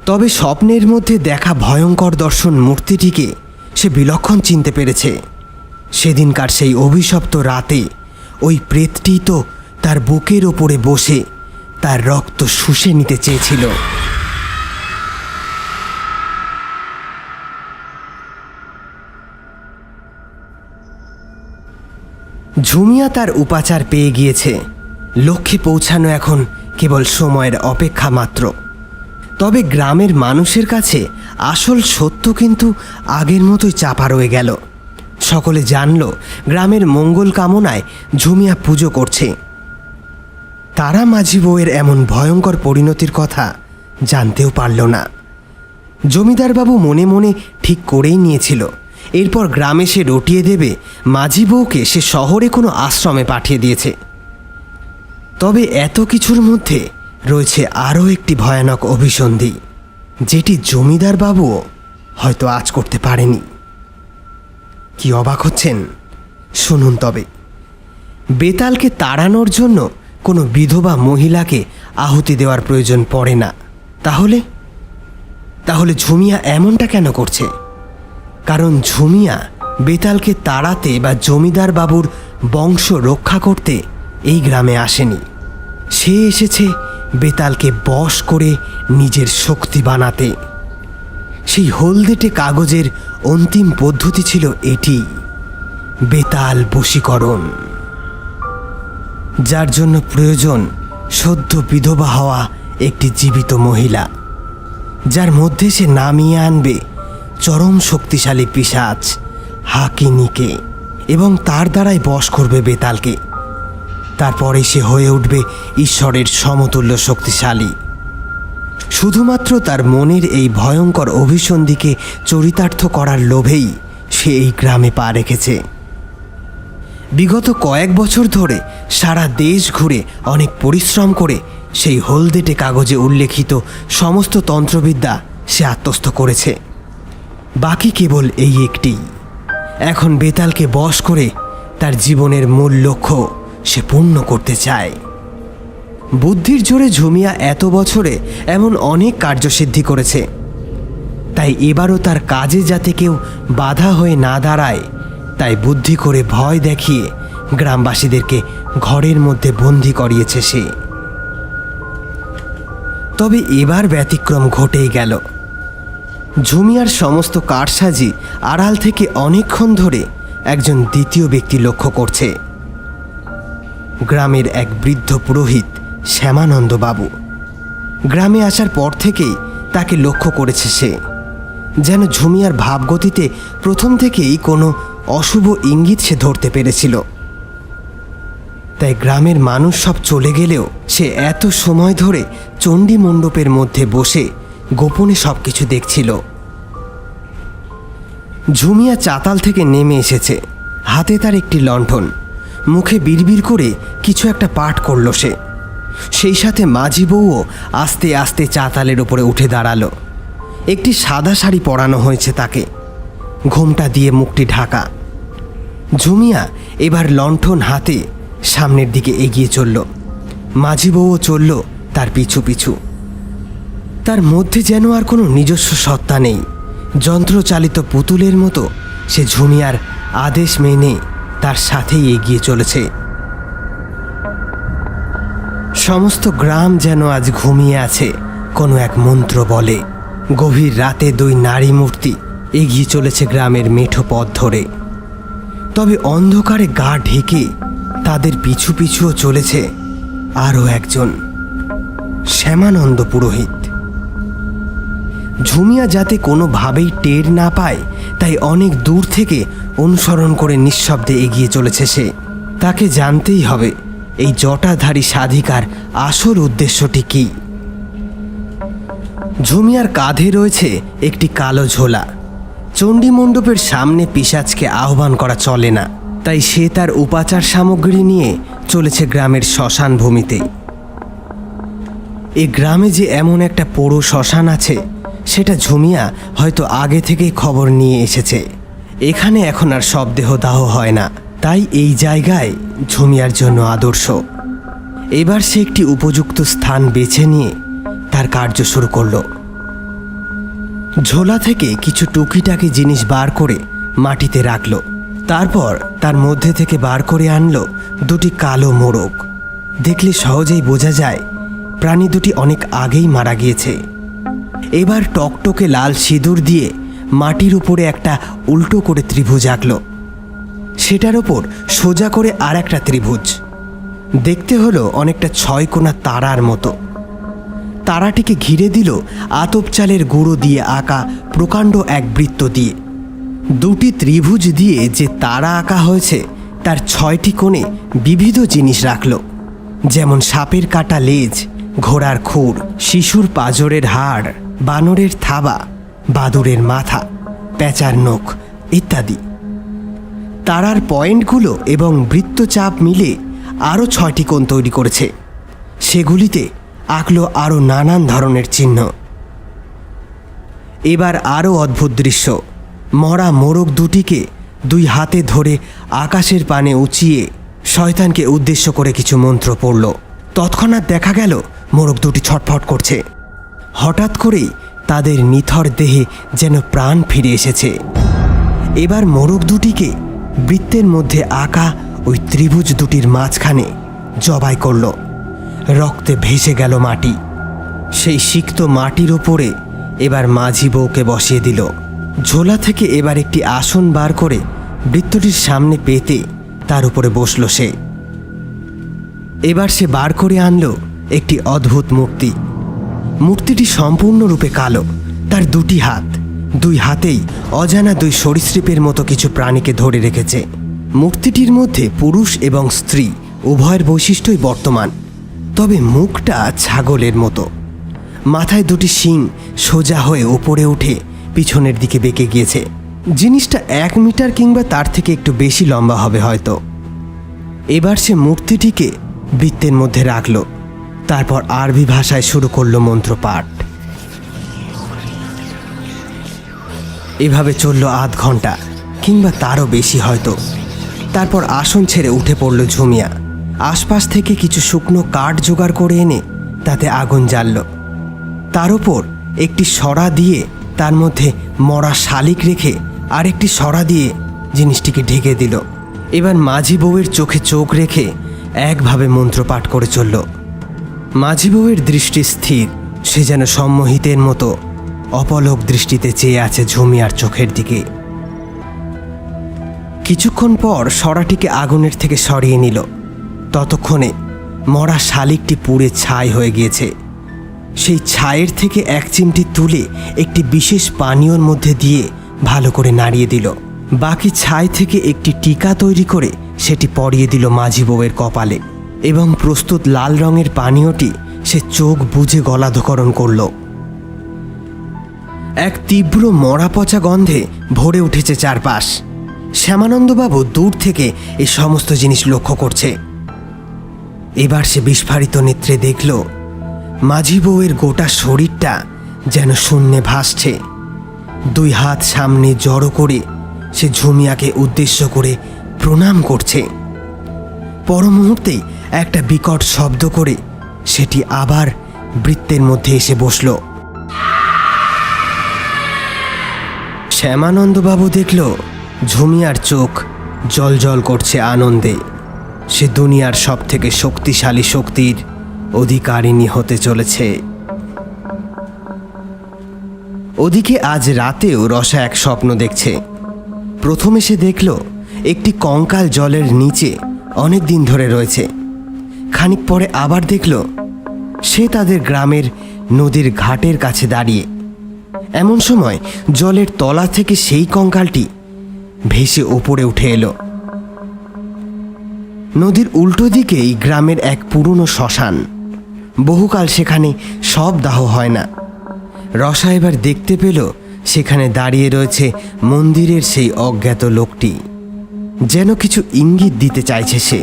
তবে স্বপ্নের মধ্যে দেখা ভয়ঙ্কর দর্শন মূর্তিটিকে সে বিলক্ষণ চিনতে পেরেছে। সেদিনকার সেই অভিশপ্ত রাতে ওই প্রেতটি তো তার বুকের ওপরে বসে তার রক্ত শুষে নিতে চেয়েছিল। ঝুমিয়া তার উপাচার পেয়ে গিয়েছে। লক্ষ্যে পৌঁছানো এখন কেবল সময়ের অপেক্ষা মাত্র। তবে গ্রামের মানুষের কাছে আসল সত্য কিন্তু আগের মতোই চাপা রয়ে গেল। সকলে জানল গ্রামের মঙ্গল কামনায় ঝুমিয়া পুজো করছে। তারা মাঝি বউয়ের এমন ভয়ঙ্কর পরিণতির কথা জানতেও পারল না। জমিদারবাবু মনে মনে ঠিক করেই নিয়েছিল এরপর গ্রামে সে রটিয়ে দেবে মাঝি বউকে। সে শহরে কোনো আশ্রমে পাঠিয়ে দিয়েছে। তবে এত কিছুর মধ্যে রয়েছে আরও একটি ভয়ানক অভিসন্ধি, যেটি জমিদারবাবুও হয়তো আজ করতে পারেনি। কি অবাক হচ্ছেন? শুনুন তবে। বেতালকে তাড়ানোর জন্য কোনো বিধবা মহিলাকে আহুতি দেওয়ার প্রয়োজন পড়ে না। তাহলে ঝুমিয়া এমনটা কেন করছে? কারণ ঝুমিয়া বেতালকে তাড়াতে বা জমিদার বাবুর বংশ রক্ষা করতে এই গ্রামে আসেনি। সে এসেছে বেতালকে বশ করে নিজের শক্তি বানাতে। সেই হলদেটে কাগজের অন্তিম পদ্ধতি ছিল এটি, বেতাল বশীকরণ, যার জন্য প্রয়োজন সদ্য বিধবা হওয়া একটি জীবিত মহিলা, যার মধ্যে সে নামিয়ে আনবে চরম শক্তিশালী পিশাচ হাকিনীকে এবং তার দ্বারাই বশ করবে বেতালকে। তারপরে সে হয়ে উঠবে ঈশ্বরের সমতুল্য শক্তিশালী। শুধুমাত্র তার মনের এই ভয়ঙ্কর অভিসন্ধিকে চরিতার্থ করার লোভেই সে এই গ্রামে পা রেখেছে। বিগত কয়েক বছর ধরে সারা দেশ ঘুরে অনেক পরিশ্রম করে সেই হলদেটে কাগজে উল্লেখিত সমস্ত তন্ত্রবিদ্যা সে আত্মস্থ করেছে। বাকি কেবল এই একটি, এখন বেতালকে বশ করে তার জীবনের মূল লক্ষ্য সে পূর্ণ করতে চায়। বুদ্ধির জোরে ঝুমিয়া এত বছরে এমন অনেক কার্যসিদ্ধি করেছে, তাই এবারও তার কাজে যাতে কেউ বাধা হয়ে না দাঁড়ায় তাই বুদ্ধি করে ভয় দেখিয়ে গ্রামবাসীদেরকে ঘরের মধ্যে বন্দি করিয়েছে সে। তবে এবার ব্যতিক্রম ঘটেই গেল। ঝুমিয়ার সমস্ত কারসাজি আড়াল থেকে অনেকক্ষণ ধরে একজন দ্বিতীয় ব্যক্তি লক্ষ্য করছে। গ্রামের এক বৃদ্ধ পুরোহিত শ্যামানন্দ বাবু। গ্রামে আসার পর থেকেই তাকে লক্ষ্য করেছে সে। যেন ঝুমিয়ার ভাবগতিতে প্রথম থেকেই কোনো অশুভ ইঙ্গিত সে ধরতে পেরেছিল। তাই গ্রামের মানুষ সব চলে গেলেও সে এত সময় ধরে চণ্ডী মণ্ডপের মধ্যে বসে গোপনে সব কিছু দেখছিল। ঝুমিয়া চাতাল থেকে নেমে এসেছে, হাতে তার একটি লণ্ঠন, মুখে বিড়বিড় করে কিছু একটা পাঠ করল সে। সেই সাথে মাঝি বউও আস্তে আস্তে চাতালের উপরে উঠে দাঁড়ালো। একটি সাদা শাড়ি পরানো হয়েছে তাকে, ঘোমটা দিয়ে মুখটি ঢাকা। ঝুমিয়া এবার লণ্ঠন হাতে সামনের দিকে এগিয়ে চলল। মাঝি বউও চলল তার পিছু পিছু। তার মধ্যে যেন আর কোনো নিজস্ব সত্তা নেই। যন্ত্রচালিত পুতুলের মতো সে ঝুমিয়ার আদেশ মেনে তার সাথেই এগিয়ে চলেছে। সমস্ত গ্রাম যেন আজ ঘুমিয়ে আছে কোনো এক মন্ত্র বলে। গভীর রাতে দুই নারী মূর্তি এগিয়ে চলেছে গ্রামের মেঠো পথ ধরে। তবে অন্ধকারে গা ঢেকে তাদের পিছু পিছুও চলেছে আরও একজন, শ্যামানন্দ পুরোহিত। ঝুমিয়া যাতে কোনোভাবেই টের না পায় তাই অনেক দূর থেকে অনুসরণ করে নিঃশব্দে এগিয়ে চলেছে সে। তাকে জানতেই হবে এই জটাধারী সাধিকার আসল উদ্দেশ্যটি কী। ঝুমিয়ার কাঁধে রয়েছে একটি কালো ঝোলা। চণ্ডী মণ্ডপের সামনে পিশাচকে আহ্বান করা চলে না, তাই সে তার উপাচার সামগ্রী নিয়ে চলেছে গ্রামের শ্মশান ভূমিতে। এ গ্রামে যে এমন একটা পোড়ো শ্মশান আছে সেটা ঝুমিয়া হয়তো আগে থেকেই খবর নিয়ে এসেছে। এখানে এখন আর শবদেহ দাহ হয় না, তাই এই জায়গায় ঝুমিয়ার জন্য আদর্শ। এবার সে একটি উপযুক্ত স্থান বেছে নিয়ে তার কার্য শুরু করল। ঝোলা থেকে কিছু টুকিটাকি জিনিস বার করে মাটিতে রাখলো। তারপর তার মধ্যে থেকে বার করে আনলো দুটি কালো মোরগ। দেখলে সহজেই বোঝা যায় প্রাণী দুটি অনেক আগেই মারা গিয়েছে। এবার টকটকে লাল সিঁদুর দিয়ে মাটির উপরে একটা উল্টো করে ত্রিভুজ আঁকল। সেটার ওপর সোজা করে আর একটা ত্রিভুজ। দেখতে হলো অনেকটা 6 কোণা তারার মতো। তারাটিকে ঘিরে দিল আতপ চালের গুঁড়ো দিয়ে আঁকা প্রকাণ্ড এক বৃত্ত দিয়ে। দুটি ত্রিভুজ দিয়ে যে তারা আঁকা হয়েছে তার 6টি কোণে বিবিধ জিনিস রাখল, যেমন সাপের কাটা লেজ, ঘোড়ার খুর, শিশুর পাঁজরের হাড়, বানরের থাবা, বাদুড়ের মাথা, প্যাঁচার নখ ইত্যাদি। তারার পয়েন্টগুলো এবং বৃত্তচাপ মিলে আরও 6টি কোণ তৈরি করেছে। সেগুলিতে আঁকলো আরও নানান ধরনের চিহ্ন। এবার আরও অদ্ভুত দৃশ্য। মরা মোরগ দুটিকে 2 হাতে ধরে আকাশের পানে উঁচিয়ে শয়তানকে উদ্দেশ্য করে কিছু মন্ত্র পড়ল। তৎক্ষণাৎ দেখা গেল মোরগ দুটি ছটফট করছে। হঠাৎ করেই তাদের নিথর দেহে যেন প্রাণ ফিরে এসেছে। এবার মোরগ দুটিকে বৃত্তের মধ্যে আঁকা ওই ত্রিভুজ দুটির মাঝখানে জবাই করল। রক্তে ভেসে গেল মাটি। সেই সিক্ত মাটির ওপরে এবার মাঝি বউকে বসিয়ে দিল। ঝোলা থেকে এবার একটি আসন বার করে বৃত্তটির সামনে পেতে তার উপরে বসল সে। এবার সে বার করে আনলো একটি অদ্ভুত মূর্তি। মূর্তিটি সম্পূর্ণরূপে কালো। তার 2টি হাত, 2 হাতেই অজানা 2 সরীসৃপের মতো কিছু প্রাণীকে ধরে রেখেছে। মূর্তিটির মধ্যে পুরুষ এবং স্ত্রী উভয়ের বৈশিষ্ট্যই বর্তমান, তবে মুখটা ছাগলের মতো। মাথায় 2টি শিং সোজা হয়ে ওপরে উঠে পিছনের দিকে বেঁকে গিয়েছে। জিনিসটা 1 মিটার কিংবা তার থেকে একটু বেশি লম্বা হবে হয়তো। এবার সে মূর্তিটিকে বৃত্তের মধ্যে রাখল। তারপর আরবি ভাষায় শুরু করলো মন্ত্রপাঠ। এভাবে চলল আধ ঘন্টা কিংবা তারও বেশি হয়তো। তারপর আসন ছেড়ে উঠে পড়ল ঝুমিয়া। আশপাশ থেকে কিছু শুকনো কাঠ জোগাড় করে এনে তাতে আগুন জ্বালল। তার উপর একটি সরা দিয়ে তার মধ্যে মরা শালিক রেখে আরেকটি সরা দিয়ে জিনিসটিকে ঢেকে দিল। এবার মাঝি বউয়ের চোখে চোখ রেখে একভাবে মন্ত্রপাঠ করে চলল। মাঝি বউয়ের দৃষ্টি স্থির। সে যেন সম্মোহিতের মতো অপলক দৃষ্টিতে চেয়ে আছে ঝুমিয়ার চোখের দিকে। কিছুক্ষণ পর সরাটিকে আগুনের থেকে সরিয়ে নিল। ততক্ষণে মরা শালিকটি পুড়ে ছাই হয়ে গিয়েছে। সেই ছায়ের থেকে 1 চিমটি তুলে একটি বিশেষ পানীয়র মধ্যে দিয়ে ভালো করে নাড়িয়ে দিল। বাকি ছাই থেকে একটি টিকা তৈরি করে সেটি পরিয়ে দিল মাঝি বউয়ের কপালে এবং প্রস্তুত লাল রঙের পানীয়টি সে চোখ বুজে গলাধকরণ করল। এক তীব্র মরা পচা গন্ধে ভরে উঠেছে চারপাশ। শ্যামানন্দবাবু দূর থেকে এই সমস্ত জিনিস লক্ষ্য করছে। এবার সে বিস্ফারিত নেত্রে দেখল মাঝি বউয়ের গোটা শরীরটা যেন শূন্যে ভাসছে। 2 হাত সামনে জড়ো করে সে ঝুমিয়াকে উদ্দেশ্য করে প্রণাম করছে। পর মুহূর্তেই একটা বিকট শব্দ করে সেটি আবার বৃত্তের মধ্যে এসে বসল। শ্যামানন্দবাবু দেখল ঝুমিয়ার চোখ জলজল করছে আনন্দে। সে দুনিয়ার সব থেকে শক্তিশালী শক্তির অধিকারিণী হতে চলেছে। ওদিকে আজ রাতেও রসা এক স্বপ্ন দেখছে। প্রথমে সে দেখল একটি কঙ্কাল জলের নিচে অনেক দিন ধরে রয়েছে। খানিক পরে আবার দেখল সে তাদের গ্রামের নদীর ঘাটের কাছে দাঁড়িয়ে। এমন সময় জলের তলা থেকে সেই কঙ্কালটি ভেসে ওপরে উঠে এলো। নদীর উল্টো দিকেই গ্রামের এক পুরনো শ্মশান। বহুকাল সেখানে সব দাহ হয় না। রসা এবার দেখতে পেল সেখানে দাঁড়িয়ে রয়েছে মন্দিরের সেই অজ্ঞাত লোকটি। যেন কিছু ইঙ্গিত দিতে চাইছে সে।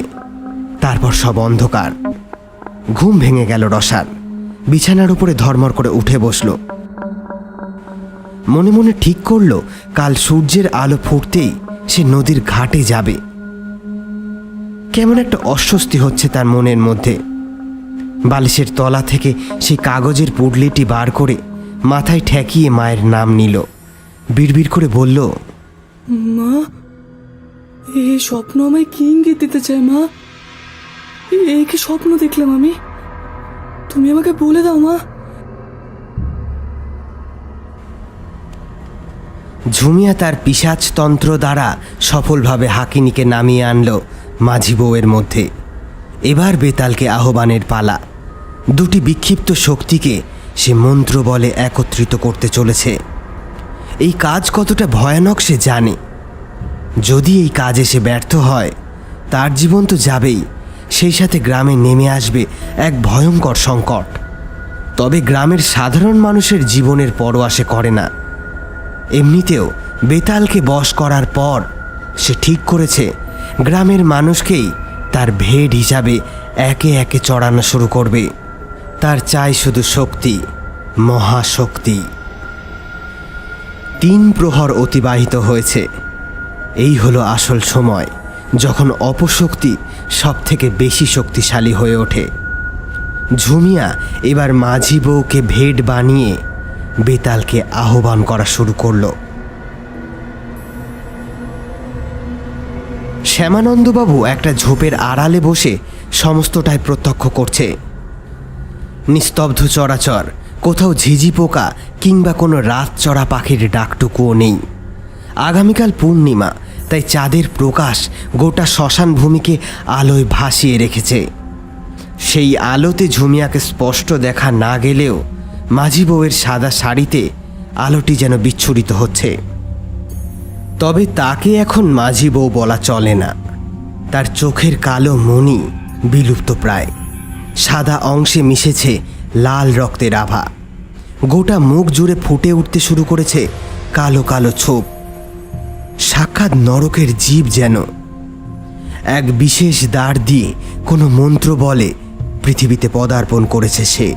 তারপর সব অন্ধকার। ঘুম ভেঙে গেল রসার। বিছানার উপরে ধর্মর করে উঠে বসল। মনে মনে ঠিক করল কাল সূর্যের আলো ফুটতেই সে নদীর ঘাটে যাবে। কেমন একটা অস্বস্তি হচ্ছে তার মনের মধ্যে। বালিশের তলা থেকে সেই কাগজের পুডলিটি বার করে মাথায় ঠেকিয়ে মায়ের নাম নিল। বিড়বিড় করে বলল, মা, এই স্বপ্ন আমায় কি ইঙ্গিত দিতে চায় মা? এই কি স্বপ্ন দেখলাম আমি? তুমি আমাকে বলে দাও মা। ঝুমিয়া তার পিশাচতন্ত্র দ্বারা সফলভাবে হাকিনীকে নামিয়ে আনলো মাঝি বউয়ের মধ্যে। এবার বেতালকে আহ্বানের পালা। দুটি বিক্ষিপ্ত শক্তিকে সে মন্ত্র বলে একত্রিত করতে চলেছে। এই কাজ কতটা ভয়ানক সে জানে। যদি এই কাজে সে ব্যর্থ হয়, তার জীবন তো যাবেই, সেই সাথে গ্রামে নেমে আসবে এক ভয়ঙ্কর সংকট। তবে গ্রামের সাধারণ মানুষের জীবনের পরোয়া সে করে না। এমনিতেও বেতালকে বশ করার পর সে ঠিক করেছে গ্রামের মানুষকেই তার ভেড হিসাবে একে একে চড়ানো শুরু করবে। তার চাই শুধু শক্তি, মহাশক্তি। 3 প্রহর অতিবাহিত হয়েছে। এই হলো আসল সময় যখন অপশক্তি সব থেকে বেশি শক্তিশালী হয়ে ওঠে। ঝুমিয়া এবার মাঝি বউকে ভেড বানিয়ে বেতালকে আহ্বান করা শুরু করলো। শ্যামানন্দবাবু একটা ঝোপের আড়ালে বসে সমস্তটাই প্রত্যক্ষ করছে। নিস্তব্ধ চরাচর, কোথাও ঝিঝি পোকা কিংবা কোনো রাত চড়া পাখির ডাকটুকুও নেই। আগামীকাল পূর্ণিমা, তাই চাঁদের প্রকাশ গোটা শ্মশান ভূমিকে আলোয় ভাসিয়ে রেখেছে। সেই আলোতে ঝুমিয়াকে স্পষ্ট দেখা না গেলেও মাঝি বউয়ের সাদা শাড়িতে আলোটি যেন বিচ্ছুরিত হচ্ছে। তবে তাকে এখন মাঝি বউ বলা চলে না। তার চোখের কালো মণি বিলুপ্ত প্রায়। সাদা অংশে মিশেছে লাল রক্তের আভা। গোটা মুখ জুড়ে ফুটে উঠতে শুরু করেছে কালো কালো ছোপ। সাক্ষাৎ নরকের জীব যেন। এক বিশেষ দ্বার দিয়ে কোনো মন্ত্র বলে পৃথিবীতে পদার্পণ করেছে সে।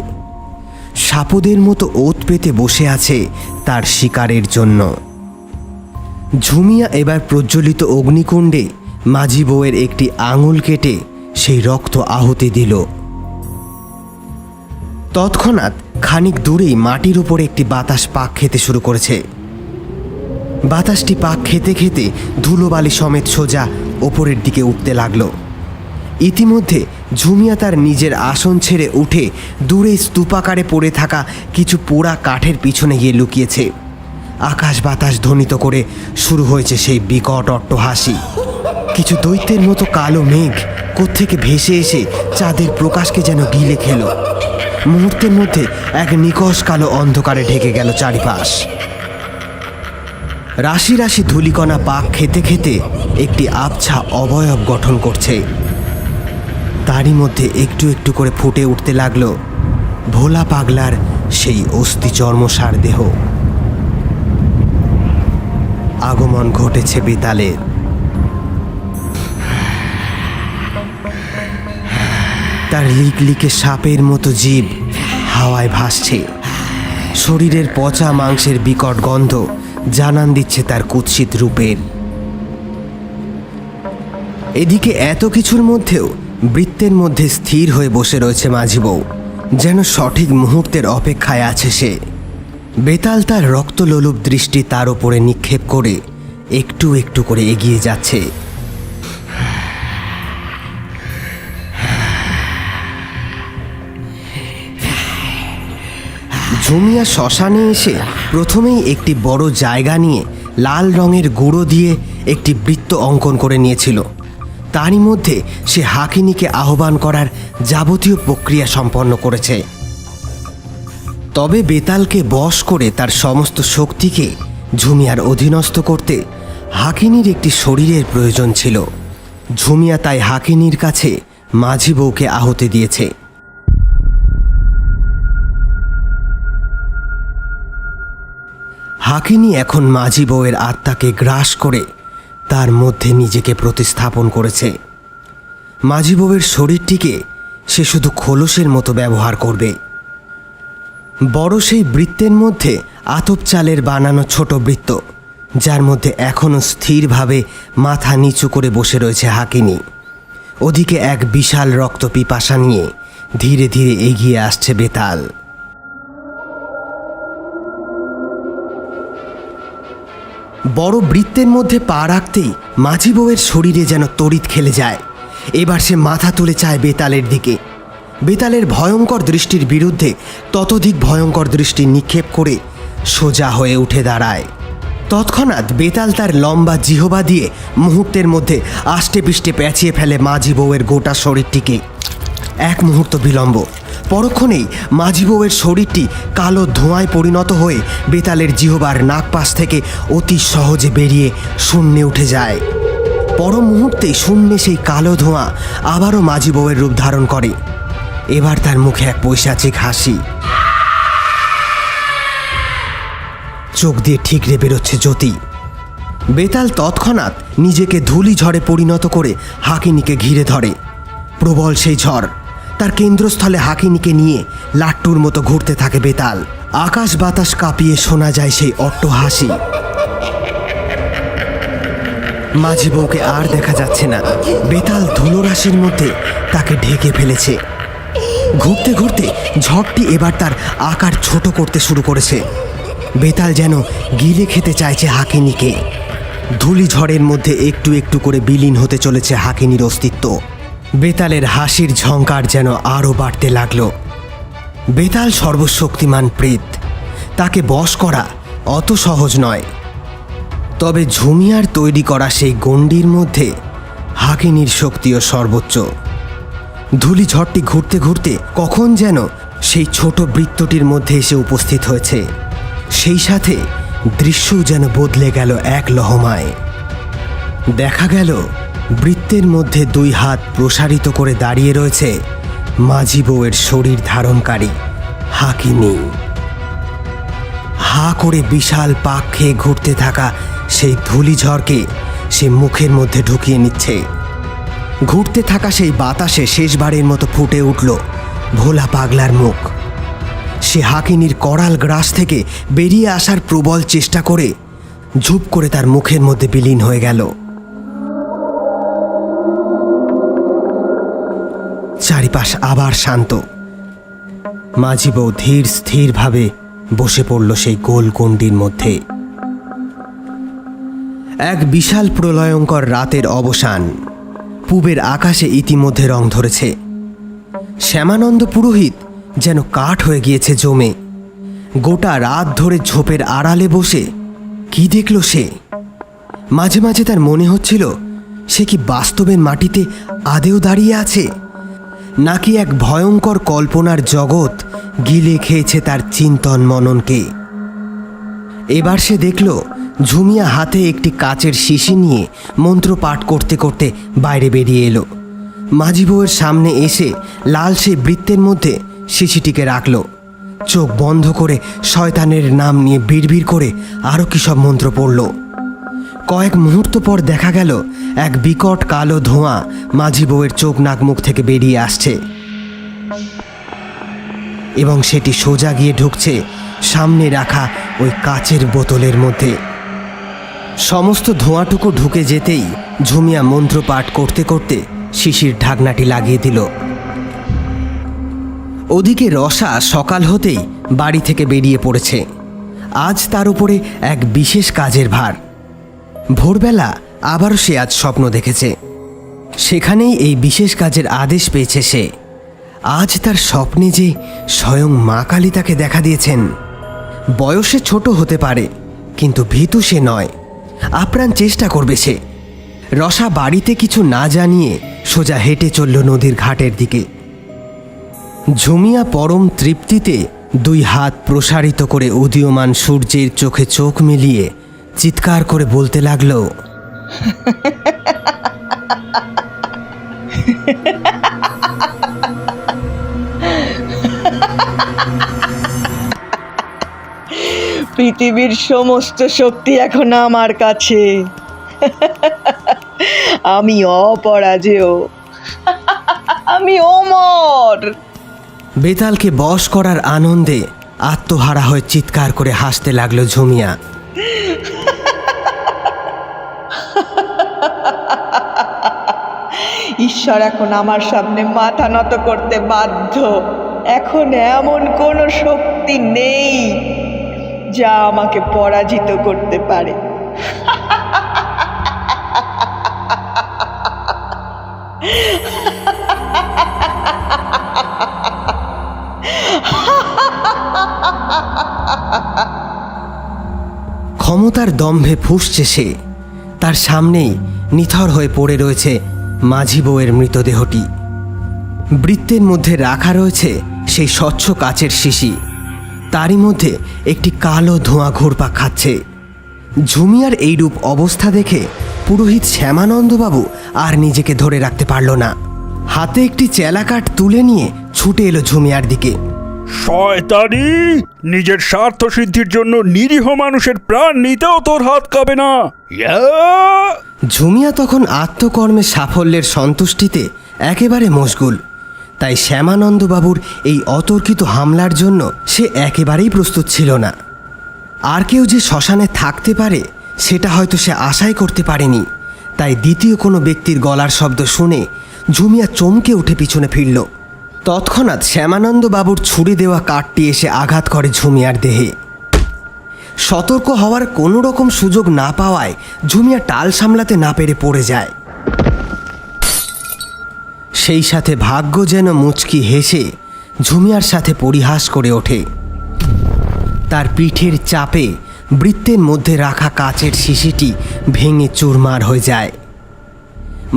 সাপদের মতো ওত পেতে বসে আছে তার শিকারের জন্য। ঝুমিয়া এবার প্রজ্বলিত অগ্নিকুণ্ডে মাঝি বউয়ের একটি আঙুল কেটে সেই রক্ত আহুতি দিল। তৎক্ষণাৎ খানিক দূরেই মাটির উপর একটি বাতাস পাক খেতে শুরু করেছে। বাতাসটি পাক খেতে খেতে ধুলোবালি সমেত সোজা ওপরের দিকে উঠতে লাগলো। ইতিমধ্যে ঝুমিয়া তার নিজের আসন ছেড়ে উঠে দূরে স্তূপাকারে পড়ে থাকা কিছু পোড়া কাঠের পিছনে গিয়ে লুকিয়েছে। আকাশ বাতাস ধ্বনিত করে শুরু হয়েছে সেই বিকট অট্টহাসি। কিছু দৈত্যের মতো কালো মেঘ কোত্থেকে ভেসে এসে চাঁদের প্রকাশকে যেন গিলে খেল। মুহূর্তের মধ্যে এক নিকষ কালো অন্ধকারে ঢেকে গেল চারিপাশ। রাশি রাশি ধূলিকণা পাক খেতে খেতে একটি আবছা অবয়ব গঠন করছে। তারই মধ্যে একটু একটু করে ফুটে উঠতে লাগলো ভোলা পাগলার সেই অস্থি চর্মসার দেহ। আগমন ঘটেছে বেতালের। তার লিকলিকে সাপের মতো জীব হাওয়ায় ভাসছে। শরীরের পচা মাংসের বিকট গন্ধ জানান দিচ্ছে তার কুৎসিত রূপের। এদিকে এত কিছুর মধ্যেও বৃত্তের মধ্যে স্থির হয়ে বসে রয়েছে মাঝি বউ, যেন সঠিক মুহূর্তের অপেক্ষায় আছে সে। বেতাল তার রক্তলোলুপ দৃষ্টি তার ওপরে নিক্ষেপ করে একটু একটু করে এগিয়ে যাচ্ছে। ঝুমিয়া শ্মশানে এসে প্রথমেই একটি বড় জায়গা নিয়ে লাল রঙের গুঁড়ো দিয়ে একটি বৃত্ত অঙ্কন করে নিয়েছিল। তারই মধ্যে সে হাকিনীকে আহ্বান করার যাবতীয় প্রক্রিয়া সম্পন্ন করেছে। তবে বেতালকে বশ করে তার সমস্ত শক্তিকে ঝুমিয়ার অধীনস্থ করতে হাকিনীর একটি শরীরের প্রয়োজন ছিল। ঝুমিয়া তাই হাকিনীর কাছে মাঝি বউকে আহুতি দিয়েছে। হাকিনী এখন মাঝি বউয়ের আত্মাকে গ্রাস করে তার মধ্যে নিজেকে প্রতিস্থাপন করেছে। মাঝি বউয়ের শরীরটিকে সে শুধু খোলসের মতো ব্যবহার করবে। বড় সেই বৃত্তের মধ্যে আতপ চালের বানানো ছোট বৃত্ত, যার মধ্যে এখনও স্থিরভাবে মাথা নিচু করে বসে রয়েছে হাকিনী। ওদিকে এক বিশাল রক্ত পিপাসা নিয়ে ধীরে ধীরে এগিয়ে আসছে বেতাল। বড় বৃত্তের মধ্যে পা রাখতেই মাঝি বউয়ের শরীরে যেন তড়িৎ খেলে যায়। এবার সে মাথা তুলে চায় বেতালের দিকে। বেতালের ভয়ঙ্কর দৃষ্টির বিরুদ্ধে ততোধিক ভয়ঙ্কর দৃষ্টি নিক্ষেপ করে সোজা হয়ে উঠে দাঁড়ায়। তৎক্ষণাৎ বেতাল তার লম্বা জিহবা দিয়ে মুহূর্তের মধ্যে আষ্টে পিষ্টে পেঁচিয়ে ফেলে মাঝি বউয়ের গোটা শরীরটিকে। এক মুহূর্ত বিলম্ব, পরক্ষণেই মাঝি বউয়ের শরীরটি কালো ধোঁয়ায় পরিণত হয়ে বেতালের জিহবার নাকপাশ থেকে অতি সহজে বেরিয়ে শূন্যে উঠে যায়। পর মুহূর্তেই শূন্যে সেই কালো ধোঁয়া আবারও মাঝি বউয়ের রূপ ধারণ করে। এবার তার মুখে এক পৈশাচিক হাসি, চোখ দিয়ে ঠিকরে বেরোচ্ছে জ্যোতি। বেতাল তৎক্ষণাৎ নিজেকে ধূলি ঝড়ে পরিণত করে হাকিনীকে ঘিরে ধরে। প্রবল সেই ঝড়, তার কেন্দ্রস্থলে হাকিনীকে নিয়ে লাট্টুর মতো ঘুরতে থাকে বেতাল। আকাশ বাতাস কাঁপিয়ে শোনা যায় সেই অট্টহাসি। মাঝি বউকে আর দেখা যাচ্ছে না। বেতাল ধুলোরাশির মধ্যে তাকে ঢেকে ফেলেছে। ঘুরতে ঘুরতে ঝড়টি এবার তার আকার ছোট করতে শুরু করেছে। বেতাল যেন গিলে খেতে চাইছে হাকিনীকে। ধূলি ঝড়ের মধ্যে একটু একটু করে বিলীন হতে চলেছে হাকিনীর অস্তিত্ব। বেতালের হাসির ঝঙ্কার যেন আরও বাড়তে লাগলো। বেতাল সর্বশক্তিমান প্রেত, তাকে বশ করা অত সহজ নয়। তবে ঝুমিয়ার তৈরি করা সেই গণ্ডির মধ্যে হাকিনীর শক্তিও সর্বোচ্চ। ধূলি ঝড়টি ঘুরতে ঘুরতে কখন যেন সেই ছোট বৃত্তটির মধ্যে এসে উপস্থিত হয়েছে। সেই সাথে দৃশ্যও যেন বদলে গেল এক লহমায়। দেখা গেল বৃত্তের মধ্যে দুই হাত প্রসারিত করে দাঁড়িয়ে রয়েছে মাঝি বউয়ের শরীর ধারণকারী হাকিনী। হা করে বিশাল পাক খেয়ে ঘুরতে থাকা সেই ধূলিঝড়কে সে মুখের মধ্যে ঢুকিয়ে নিচ্ছে। ঘুরতে থাকা সেই বাতাসে শেষবারের মতো ফুটে উঠল ভোলা পাগলার মুখ। সে হাকিনীর করাল গ্রাস থেকে বেরিয়ে আসার প্রবল চেষ্টা করে ঝুপ করে তার মুখের মধ্যে বিলীন হয়ে গেল। চারিপাশ আবার শান্ত। মাঝি বউ ধীর স্থিরভাবে বসে পড়ল সেই গোল গণ্ডির মধ্যে। এক বিশাল প্রলয়ঙ্কর রাতের অবসান। পূবের আকাশে ইতিমধ্যে রং ধরেছে। শ্যামানন্দ পুরোহিত যেন কাঠ হয়ে গিয়েছে জমে। গোটা রাত ধরে ঝোপের আড়ালে বসে কি দেখল সে? মাঝে মাঝে তার মনে হচ্ছিল সে কি বাস্তবের মাটিতে আদেও দাঁড়িয়ে আছে, নাকি এক ভয়ঙ্কর কল্পনার জগৎ গিলে খেয়েছে তার চিন্তন মননকে। এবার সে দেখল ঝুমিয়া হাতে একটি কাচের শিশি নিয়ে মন্ত্র পাঠ করতে করতে বাইরে বেরিয়ে এলো। মাঝি বউয়ের সামনে এসে লাল সেই বৃত্তের মধ্যে শিশিটিকে রাখল। চোখ বন্ধ করে শয়তানের নাম নিয়ে বিড়বিড় করে আরও কী সব মন্ত্র পড়ল। কয়েক মুহূর্ত পর দেখা গেল এক বিকট কালো ধোঁয়া মাঝি বউয়ের চোখ নাক মুখ থেকে বেরিয়ে আসছে এবং সেটি সোজা গিয়ে ঢুকছে সামনে রাখা ওই কাচের বোতলের মধ্যে। সমস্ত ধোঁয়াটুকু ঢুকে যেতেই ঝুমিয়া মন্ত্র পাঠ করতে করতে শিশির ঢাকনাটি লাগিয়ে দিল। ওদিকে রসা সকাল হতেই বাড়ি থেকে বেরিয়ে পড়েছে। আজ তার উপরে এক বিশেষ কাজের ভার। ভোরবেলা আবারও সে আজ স্বপ্ন দেখেছে। সেখানেই এই বিশেষ কাজের আদেশ পেয়েছে সে। আজ তার স্বপ্নে যে স্বয়ং মা কালী তাকে দেখা দিয়েছেন। বয়সে ছোট হতে পারে, কিন্তু ভীতু সে নয়। আপ্রাণ চেষ্টা করবে সে। রসা বাড়িতে কিছু না জানিয়ে সোজা হেঁটে চলল নদীর ঘাটের দিকে। ঝুমিয়া পরম তৃপ্তিতে দুই হাত প্রসারিত করে উদীয়মান সূর্যের চোখে চোখ মিলিয়ে চিৎকার করে বলতে লাগলো, পৃথিবীর সমস্ত শক্তি এখন আমার কাছে। আমি অপরাজেয়, আমি অমর। বেতালকে বশ করার আনন্দে আত্মহারা হয়ে চিৎকার করে হাসতে লাগলো ঝুমিয়া। ঈশ্বর এখন আমার সামনে মাথা নত করতে বাধ্য। এখন এমন কোনো শক্তি নেই যা আমাকে পরাজিত করতে পারে। ক্ষমতার দম্ভে ফুঁসছে সে। তার সামনেই নিথর হয়ে পড়ে রয়েছে মাঝি বউয়ের মৃতদেহটি। বৃত্তের মধ্যে রাখা রয়েছে সেই স্বচ্ছ কাচের শিশি, তারই মধ্যে একটি কালো ধোঁয়া ঘুরপাক খাচ্ছে। ঝুমিয়ার এইরূপ অবস্থা দেখে পুরোহিত শ্যামানন্দবাবু আর নিজেকে ধরে রাখতে পারল না। হাতে একটি চেলাকাঠ তুলে নিয়ে ছুটে এলো ঝুমিয়ার দিকে। শয়তানি! নিজের স্বার্থ সিদ্ধির জন্য নিরীহ মানুষের প্রাণ নিতেও তোর হাত কাঁপে না। ইয়া! ঝুমিয়া তখন আত্মকর্মে সাফল্যের সন্তুষ্টিতে একেবারে মশগুল। তাই শ্যামানন্দবাবুর এই অতর্কিত হামলার জন্য সে একেবারেই প্রস্তুত ছিল না। আর কেউ যে শ্মশানে থাকতে পারে সেটা হয়তো সে আশাই করতে পারেনি। তাই দ্বিতীয় কোনো ব্যক্তির গলার শব্দ শুনে ঝুমিয়া চমকে উঠে পিছনে ফিরল। তৎক্ষণাৎ শ্যামানন্দবাবুর ছুরি দেওয়া কাঠটি এসে আঘাত করে ঝুমিয়ার দেহে। সতর্ক হওয়ার কোনো রকম সুযোগ না পাওয়ায় ঝুমিয়া টাল সামলাতে না পেরে পড়ে যায়। সেই সাথে ভাগ্য যেন মুচকি হেসে ঝুমিয়ার সাথে পরিহাস করে ওঠে। তার পিঠের চাপে বৃত্তের মধ্যে রাখা কাচের শিশিটি ভেঙে চুরমার হয়ে যায়।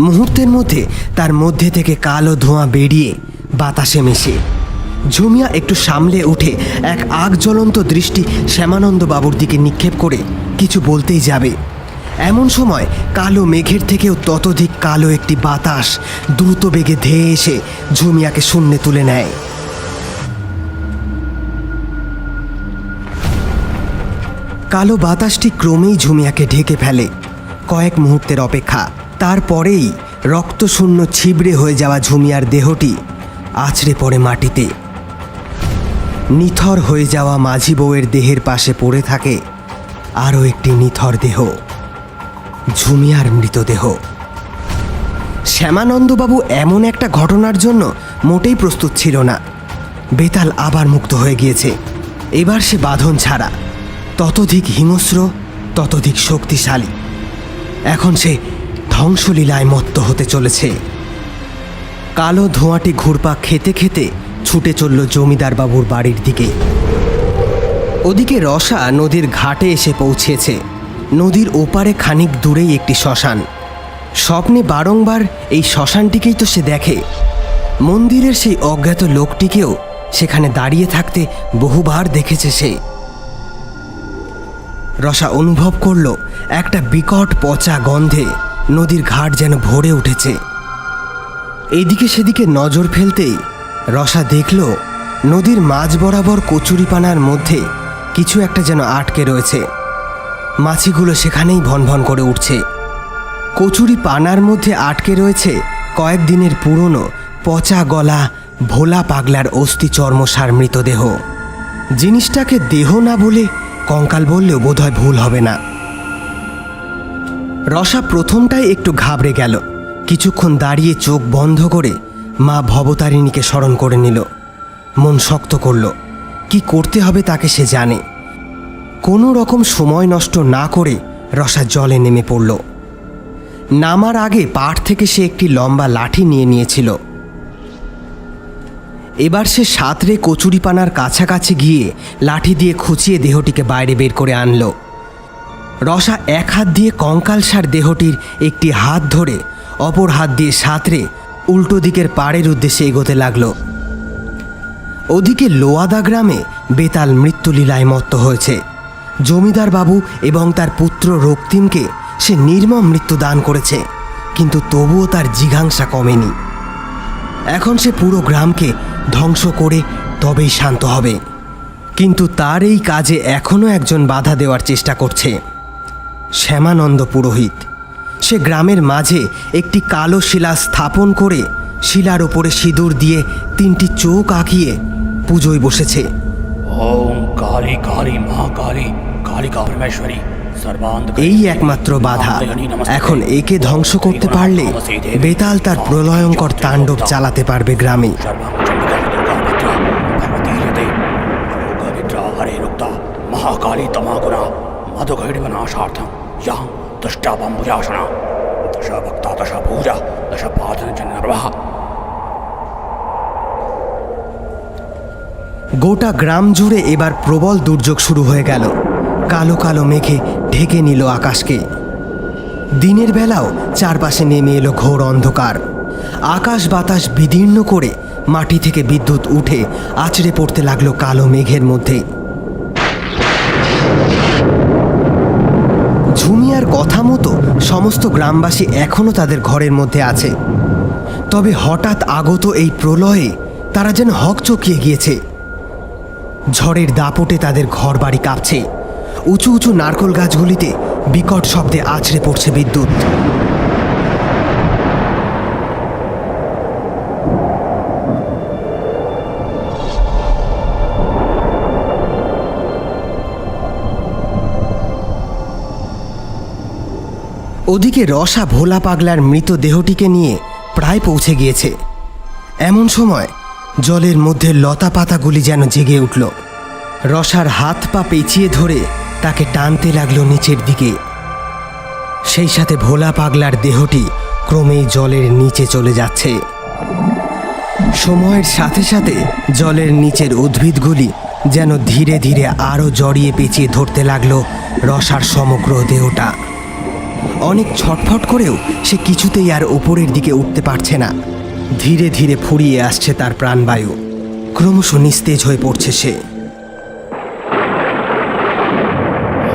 মুহূর্তের মধ্যে তার মধ্যে থেকে কালো ধোঁয়া বেরিয়ে বাতাসে মেশে। ঝুমিয়া একটু সামলে উঠে এক আগ জ্বলন্ত দৃষ্টি শ্যামানন্দবাবুর দিকে নিক্ষেপ করে কিছু বলতেই যাবে, এমন সময় কালো মেঘের থেকেও ততোধিক কালো একটি বাতাস দ্রুত বেগে ধেয়ে এসে ঝুমিয়াকে শূন্যে তুলে নেয়। কালো বাতাসটি ক্রমেই ঝুমিয়াকে ঢেকে ফেলে। কয়েক মুহূর্তের অপেক্ষা, তারপরেই রক্তশূন্য ছিবড়ে হয়ে যাওয়া ঝুমিয়ার দেহটি আছড়ে পড়ে মাটিতে। নিথর হয়ে যাওয়া মাঝি বউয়ের দেহের পাশে পড়ে থাকে আরও একটি নিথর দেহ, ঝুমিয়ার মৃতদেহ। শ্যামানন্দবাবু এমন একটা ঘটনার জন্য মোটেই প্রস্তুত ছিল না। বেতাল আবার মুক্ত হয়ে গিয়েছে। এবার সে বাঁধন ছাড়া, ততোধিক হিংস্র, ততোধিক শক্তিশালী। এখন সে ধ্বংসলীলায় মত্ত হতে চলেছে। কালো ধোঁয়াটি ঘুরপাক খেতে খেতে ছুটে চলল জমিদার বাবুর বাড়ির দিকে। ওদিকে রসা নদীর ঘাটে এসে পৌঁছেছে। নদীর ওপারে খানিক দূরেই একটি শ্মশান। স্বপ্নে বারংবার এই শ্মশানটিকেই তো সে দেখে। মন্দিরের সেই অজ্ঞাত লোকটিকেও সেখানে দাঁড়িয়ে থাকতে বহুবার দেখেছে সে। রসা অনুভব করল একটা বিকট পচা গন্ধে নদীর ঘাট যেন ভরে উঠেছে। এইদিকে সেদিকে নজর ফেলতেই রসা দেখল নদীর মাঝ বরাবর কচুরিপানার মধ্যে কিছু একটা যেন আটকে রয়েছে। মাছিগুলো সেখানেই ভনভন করে উঠছে। কচুরি পানার মধ্যে আটকে রয়েছে কয়েকদিনের পুরনো পচা গলা ভোলা পাগলার অস্থি চর্মসার মৃতদেহ। জিনিসটাকে দেহ না বলে কঙ্কাল বললেও বোধহয় ভুল হবে না। রসা প্রথমটাই একটু ঘাবড়ে গেল। কিছুক্ষণ দাঁড়িয়ে চোখ বন্ধ করে মা ভবতারিণীকে স্মরণ করে নিল। মন শক্ত করল। কি করতে হবে তাকে সে জানে। কোনো রকম সময় নষ্ট না করে রসা জলে নেমে পড়ল। নামার আগে পাড় থেকে সে একটি লম্বা লাঠি নিয়ে নিয়েছিল। এবার সে সাঁতরে কচুরিপানার কাছাকাছি গিয়ে লাঠি দিয়ে খুঁচিয়ে দেহটিকে বাইরে বের করে আনল। রসা এক হাত দিয়ে কঙ্কালসার দেহটির একটি হাত ধরে অপর হাত দিয়ে সাঁতরে উল্টো দিকের পাড়ের উদ্দেশ্যে এগোতে লাগল। ওদিকে লোয়াদা গ্রামে বেতাল মৃত্যুলীলায় মত্ত হয়েছে। জমিদার বাবু এবং তার পুত্র রক্তিমকে সে নির্মম মৃত্যু দান করেছে, কিন্তু তবুও তার জিঘাংসা কমেনি। এখন সে পুরো গ্রামকে ধ্বংস করে তবেই শান্ত হবে। কিন্তু তার এই কাজে এখনও একজন বাধা দেওয়ার চেষ্টা করছে, শ্যামানন্দ পুরোহিত। সে গ্রামের মাঝে একটি কালো শিলা স্থাপন করে শিলার ওপরে সিঁদুর দিয়ে 3টি চোখ আঁকিয়ে পুজোয় বসেছে। ওম কালী কালী মা কালী কালিকা পরমেশ্বরী এই একমাত্র বাধা। এখন একে ধ্বংস করতে পারলে বেতাল তার প্রলয়ঙ্কর তাণ্ডব চালাতে পারবে গ্রামে। মহাকালী তমাগুণা মধুঘৈর্বনাশার্থম ইয়াং দুষ্টাবম্বুজাসনা। দশা ভক্তা দশা পূজা দশা পাদনজনর্বাহ। গোটা গ্রাম জুড়ে এবার প্রবল দুর্যোগ শুরু হয়ে গেল। কালো কালো মেঘে ঢেকে নিল আকাশকে। দিনের বেলাও চারপাশে নেমে এলো ঘোর অন্ধকার। আকাশ বাতাস বিদীর্ণ করে মাটি থেকে বিদ্যুৎ উঠে আছড়ে পড়তে লাগলো কালো মেঘের মধ্যে। ঝুমিয়ার কথা মতো সমস্ত গ্রামবাসী এখনো তাদের ঘরের মধ্যে আছে। তবে হঠাৎ আগত এই প্রলয়ে তারা যেন হকচকিয়ে গিয়েছে। ঝড়ের দাপটে তাদের ঘরবাড়ি কাঁপছে। উঁচু উঁচু নারকেল গাছগুলিতে বিকট শব্দে আছড়ে পড়ছে বিদ্যুৎ। ওদিকে রসা ভোলা পাগলার মৃতদেহটিকে নিয়ে প্রায় পৌঁছে গিয়েছে। এমন সময় জলের মধ্যে লতা পাতাগুলি যেন জেগে উঠল। রসার হাত পা পেঁচিয়ে ধরে তাকে টানতে লাগলো নিচের দিকে। সেই সাথে ভোলা পাগলার দেহটি ক্রমেই জলের নিচে চলে যাচ্ছে। সময়ের সাথে সাথে জলের নিচের উদ্ভিদগুলি যেন ধীরে ধীরে আরও জড়িয়ে পেঁচিয়ে ধরতে লাগলো রসার সমগ্র দেহটা। অনেক ছটফট করেও সে কিছুতেই আর ওপরের দিকে উঠতে পারছে না। ধীরে ধীরে ফুরিয়ে আসছে তার প্রাণবায়ু। ক্রমশ নিস্তেজ হয়ে পড়ছে সে।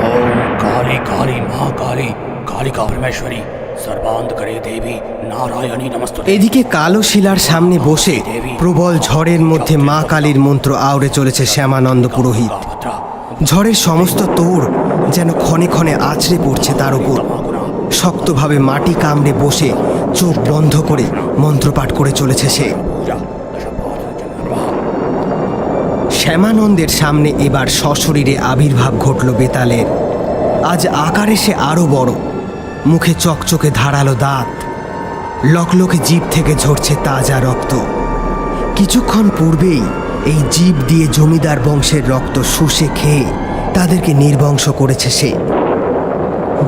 ओम काली काली महाकाली कालिका परमेश्वरी सर्वांतकरे देवी नारायणी नमस्तुते। এদিকে কালো শিলার সামনে বসে প্রবল ঝড়ের মধ্যে মা কালীর মন্ত্র আওড়ে চলেছে শ্যামানন্দ পুরোহিত। ঝড়ের সমস্ত তোড় যেন ক্ষণে ক্ষণে আছড়ে পড়ছে তার উপর। শক্তভাবে মাটি কামড়ে বসে চোখ বন্ধ করে মন্ত্রপাঠ করে চলেছে সে। শ্যামানন্দের সামনে এবার সশরীরে আবির্ভাব ঘটল বেতালের। আজ আকারে সে আরও বড়। মুখে চকচকে ধারালো দাঁত, লকলকে জিভ থেকে ঝরছে তাজা রক্ত। কিছুক্ষণ পূর্বেই এই জিভ দিয়ে জমিদার বংশের রক্ত শুষে খেয়ে তাদেরকে নির্বংশ করেছে সে।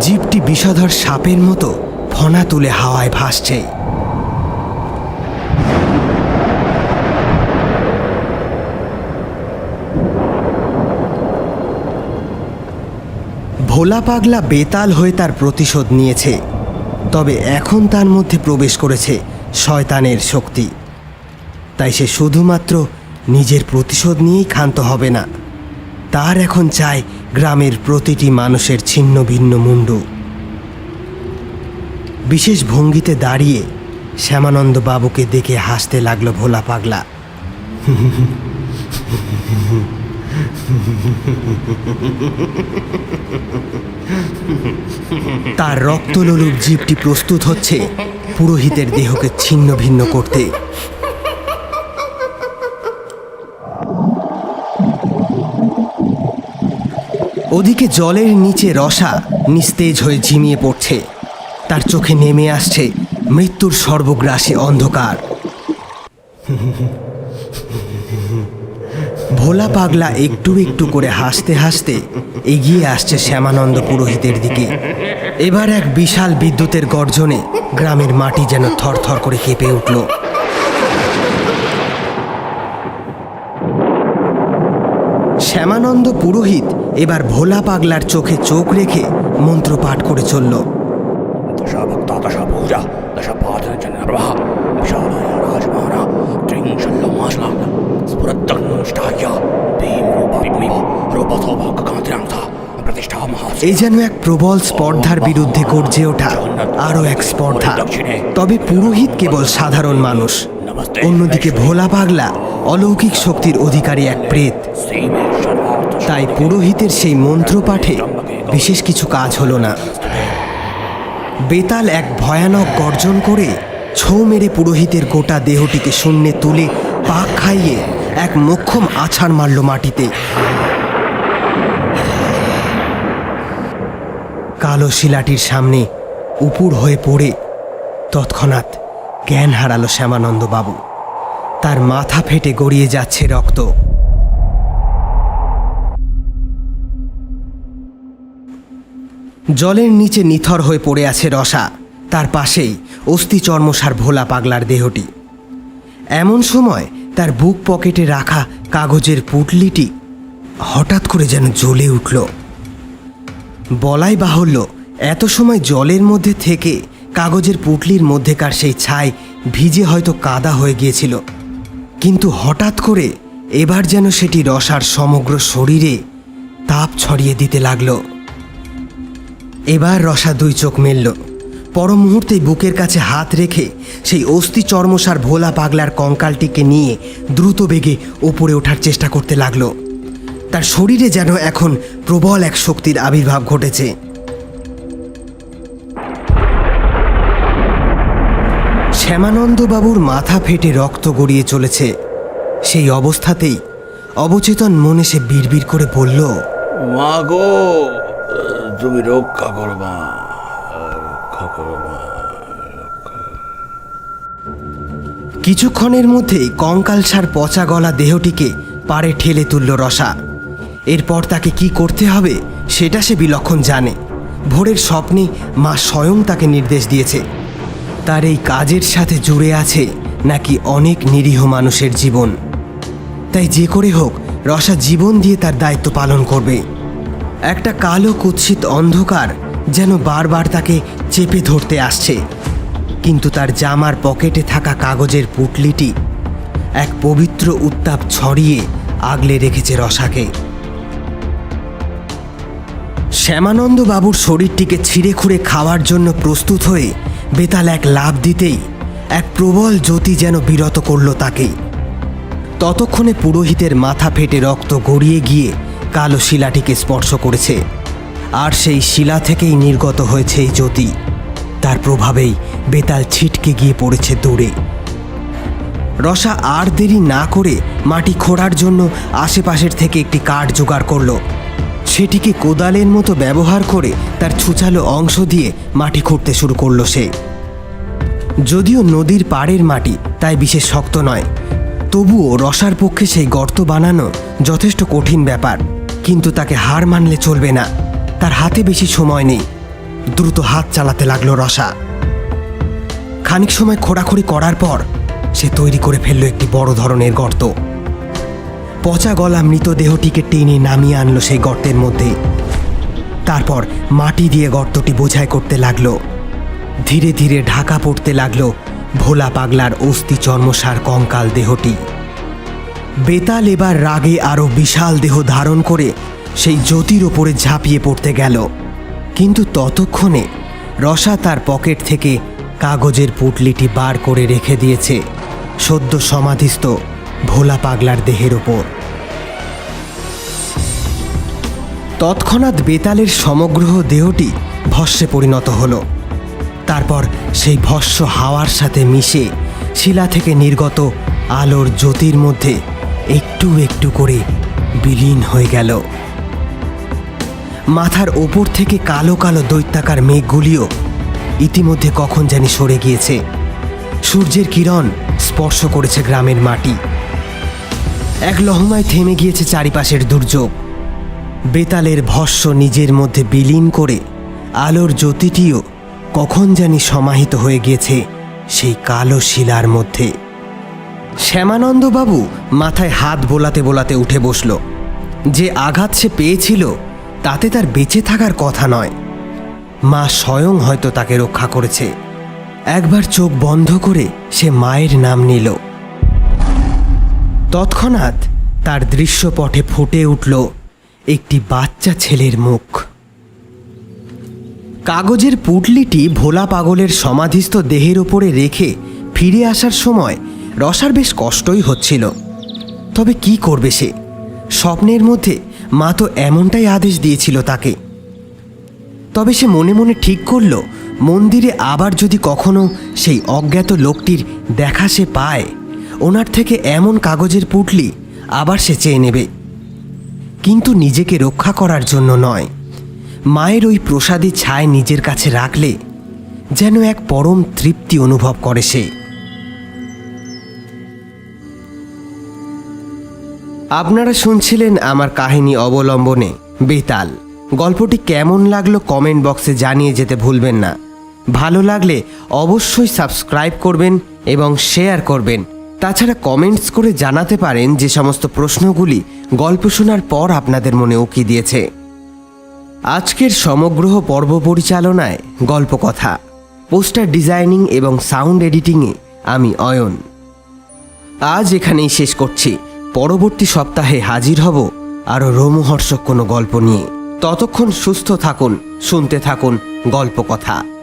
জিভটি বিষধর সাপের মতো ফনা তুলে হাওয়ায় ভাসছে। ভোলা পাগলা বেতাল হয়ে তার প্রতিশোধ নিয়েছে। তবে এখন তার মধ্যে প্রবেশ করেছে শয়তানের শক্তি। তাই সে শুধুমাত্র নিজের প্রতিশোধ নিয়েই ক্ষান্ত হবে না। তার এখন চাই গ্রামের প্রতিটি মানুষের ছিন্ন ভিন্ন মুন্ডু। বিশেষ ভঙ্গিতে দাঁড়িয়ে শ্যামানন্দ বাবুকে দেখে হাসতে লাগলো ভোলা পাগলা। তার রক্তলোলুপ জীবটি প্রস্তুত হচ্ছে পুরোহিতের দেহকে ছিন্ন ভিন্ন করতে। ওদিকে জলের নিচে রসা নিস্তেজ হয়ে ঝিমিয়ে পড়ছে। তার চোখে নেমে আসছে মৃত্যুর সর্বগ্রাসী অন্ধকার। ভোলা পাগলা একটু একটু করে হাসতে হাসতে এগিয়ে আসছে শ্যামানন্দ পুরোহিতের দিকে। এবার এক বিশাল বিদ্যুতের গর্জনে গ্রামের মাটি যেন থরথর করে কেঁপে উঠল। শ্যামানন্দ পুরোহিত এবার ভোলা পাগলার চোখে চোখ রেখে মন্ত্র পাঠ করে চলল। दशा भक्ता दशा पूजा दशा पादनजनर्वाह विशालाय राजमाना त्रिंशल्लमाश्ला स्फुरत्तग्नष्टाया भीमरूपाभिमो रूपथोभागकान्तिरंथा प्रतिष्ठा महा। এই যেন এক প্রবল স্পর্ধার বিরুদ্ধে গর্জে ওঠা আরও এক স্পর্ধা। তবে পুরোহিত কেবল সাধারণ মানুষ, অন্যদিকে ভোলা পাগলা অলৌকিক শক্তির অধিকারী এক প্রেত। তাই পুরোহিতের সেই মন্ত্র পাঠে বিশেষ কিছু কাজ হলো না। বেতাল এক ভয়ানক গর্জন করে ছো মেরে পুরোহিতের গোটা দেহটিকে শূন্যে তুলে পাক খাইয়ে এক মোক্ষম আছাড় মারল মাটিতে। কালো শিলাটির সামনে উপুড় হয়ে পড়ে তৎক্ষণাৎ জ্ঞান হারালো শ্যামানন্দ বাবু। তার মাথা ফেটে গড়িয়ে যাচ্ছে রক্ত। জলের নিচে নিথর হয়ে পড়ে আছে রসা। তার পাশেই অস্থি চর্মসার ভোলা পাগলার দেহটি। এমন সময় তার বুক পকেটে রাখা কাগজের পুঁটলিটি হঠাৎ করে যেন জ্বলে উঠল। বলাই বাহুল্য, এত সময় জলের মধ্যে থেকে কাগজের পুঁটলির মধ্যেকার সেই ছাই ভিজে হয়তো কাদা হয়ে গিয়েছিল, কিন্তু হঠাৎ করে এবার যেন সেটি রসার সমগ্র শরীরে তাপ ছড়িয়ে দিতে লাগলো। এবার রসা দুই চোখ মেলল। পর মুহূর্তেই বুকের কাছে হাত রেখে সেই অস্থি চর্মসার ভোলা পাগলার কঙ্কালটিকে নিয়ে দ্রুত বেগে ওপরে ওঠার চেষ্টা করতে লাগলো। তার শরীরে যেন এখন প্রবল এক শক্তির আবির্ভাব ঘটেছে। শ্যামানন্দবাবুর মাথা ফেটে রক্ত গড়িয়ে চলেছে। সেই অবস্থাতেই অবচেতন মনে সে বিড়বিড় করে বলল, মা গো, তুমি রক্ষা করো মা, রক্ষা করো মা। কিছুক্ষণের মধ্যেই কঙ্কালসার পচা গলা দেহটিকে পাড়ে ঠেলে তুলল রসা। এরপর তাকে কি করতে হবে সেটা সে বিলক্ষণ জানে। ভোরের স্বপ্নে মা স্বয়ং তাকে নির্দেশ দিয়েছে। তার এই কাজের সাথে জুড়ে আছে নাকি অনেক নিরীহ মানুষের জীবন। তাই যে করে হোক রসা জীবন দিয়ে তার দায়িত্ব পালন করবে। একটা কালো কুৎসিত অন্ধকার যেন বারবার তাকে চেপে ধরতে আসছে, কিন্তু তার জামার পকেটে থাকা কাগজের পুঁটলিটি এক পবিত্র উত্তাপ ছড়িয়ে আগলে রেখেছে রসাকে। শ্যামানন্দ বাবুর শরীরটিকে ছিঁড়ে খুঁড়ে খাওয়ার জন্য প্রস্তুত হয়ে বেতাল এক লাফ দিতেই এক প্রবল জ্যোতি যেন বিরত করল তাকে। ততক্ষণে পুরোহিতের মাথা ফেটে রক্ত গড়িয়ে গিয়ে কালো শিলাটিকে স্পর্শ করেছে, আর সেই শিলা থেকেই নির্গত হয়েছে এই জ্যোতি। তার প্রভাবেই বেতাল ছিটকে গিয়ে পড়েছে দূরে। রসা আর দেরি না করে মাটি খোঁড়ার জন্য আশেপাশের থেকে একটি কাঠ জোগাড় করল। সেটিকে কোদালের মতো ব্যবহার করে তার ছুচালো অংশ দিয়ে মাটি খুঁড়তে শুরু করলো সে। যদিও নদীর পাড়ের মাটি তাই বিশেষ শক্ত নয়, তবুও রসার পক্ষে সেই গর্ত বানানো যথেষ্ট কঠিন ব্যাপার। কিন্তু তাকে হার মানলে চলবে না। তার হাতে বেশি সময় নেই। দ্রুত হাত চালাতে লাগলো রসা। খানিক সময় খোঁড়াখুড়ি করার পর সে তৈরি করে ফেললো একটি বড় ধরনের গর্ত। পচা গলা মৃতদেহটিকে টেনে নামিয়ে আনলো সেই গর্তের মধ্যে। তারপর মাটি দিয়ে গর্তটি বোঝাই করতে লাগলো। ধীরে ধীরে ঢাকা পড়তে লাগলো ভোলা পাগলার অস্থি চর্মসার কঙ্কাল দেহটি। বেতাল এবার রাগে আরো বিশাল দেহ ধারণ করে সেই জ্যোতির ওপরে ঝাঁপিয়ে পড়তে গেল, কিন্তু ততক্ষণে রসা তার পকেট থেকে কাগজের পুঁটলিটি বার করে রেখে দিয়েছে সদ্য সমাধিস্থ ভোলা পাগলার দেহের ওপর। তৎক্ষণাৎ বেতালের সমগ্র দেহটি ভস্মে পরিণত হলো। তারপর সেই ভস্ম হাওয়ার সাথে মিশে শিলা থেকে নির্গত আলোর জ্যোতির মধ্যে একটু একটু করে বিলীন হয়ে গেল। মাথার ওপর থেকে কালো কালো দৈত্যাকার মেঘগুলিও ইতিমধ্যে কখন জানি সরে গিয়েছে। সূর্যের কিরণ স্পর্শ করেছে গ্রামের মাটি। এক লহমায় থেমে গিয়েছে চারিপাশের দুর্যোগ। বেতালের ভস্ম নিজের মধ্যে বিলীন করে আলোর জ্যোতিটিও কখন জানি সমাহিত হয়ে গিয়েছে সেই কালো শিলার মধ্যে। শ্যামানন্দবাবু মাথায় হাত বোলাতে বোলাতে উঠে বসল। যে আঘাত সে পেয়েছিল তাতে তার বেঁচে থাকার কথা নয়। মা স্বয়ং হয়তো তাকে রক্ষা করেছে। একবার চোখ বন্ধ করে সে মায়ের নাম নিল। তৎক্ষণাৎ তার দৃশ্যপটে ফুটে উঠল একটি বাচ্চা ছেলের মুখ। কাগজের পুঁটলিটি ভোলা পাগলের সমাধিস্থ দেহের ওপরে রেখে ফিরে আসার সময় রসার বেশ কষ্টই হচ্ছিল। তবে কি করবে সে? স্বপ্নের মধ্যে মা তো এমনটাই আদেশ দিয়েছিল তাকে। তবে সে মনে মনে ঠিক করল, মন্দিরে আবার যদি কখনো সেই অজ্ঞাত লোকটির দেখা সে পায়, ওনার থেকে এমন কাগজের পুঁটলি আবার সে চেয়ে নেবে, কিন্তু নিজেকে রক্ষা করার জন্য নয়। মায়ের ওই প্রসাদী ছায় নিজের কাছে রাখলে যেন এক পরম তৃপ্তি অনুভব করে সে। আপনারা শুনছিলেন আমার কাহিনী অবলম্বনে বেতাল। গল্পটি কেমন লাগলো কমেন্ট বক্সে জানিয়ে যেতে ভুলবেন না। ভালো লাগলে অবশ্যই সাবস্ক্রাইব করবেন এবং শেয়ার করবেন। তাছাড়া কমেন্টস করে জানাতে পারেন যে সমস্ত প্রশ্নগুলি গল্প শোনার পর আপনাদের মনে উকি দিয়েছে। আজকের সমগ্র পর্ব পরিচালনায় গল্পকথা, পোস্টার ডিজাইনিং এবং সাউন্ড এডিটিংয়ে আমি অয়ন। আজ এখানেই শেষ করছি। পরবর্তী সপ্তাহে হাজির হব আরও রোমহর্ষক কোনো গল্প নিয়ে। ততক্ষণ সুস্থ থাকুন, শুনতে থাকুন গল্পকথা।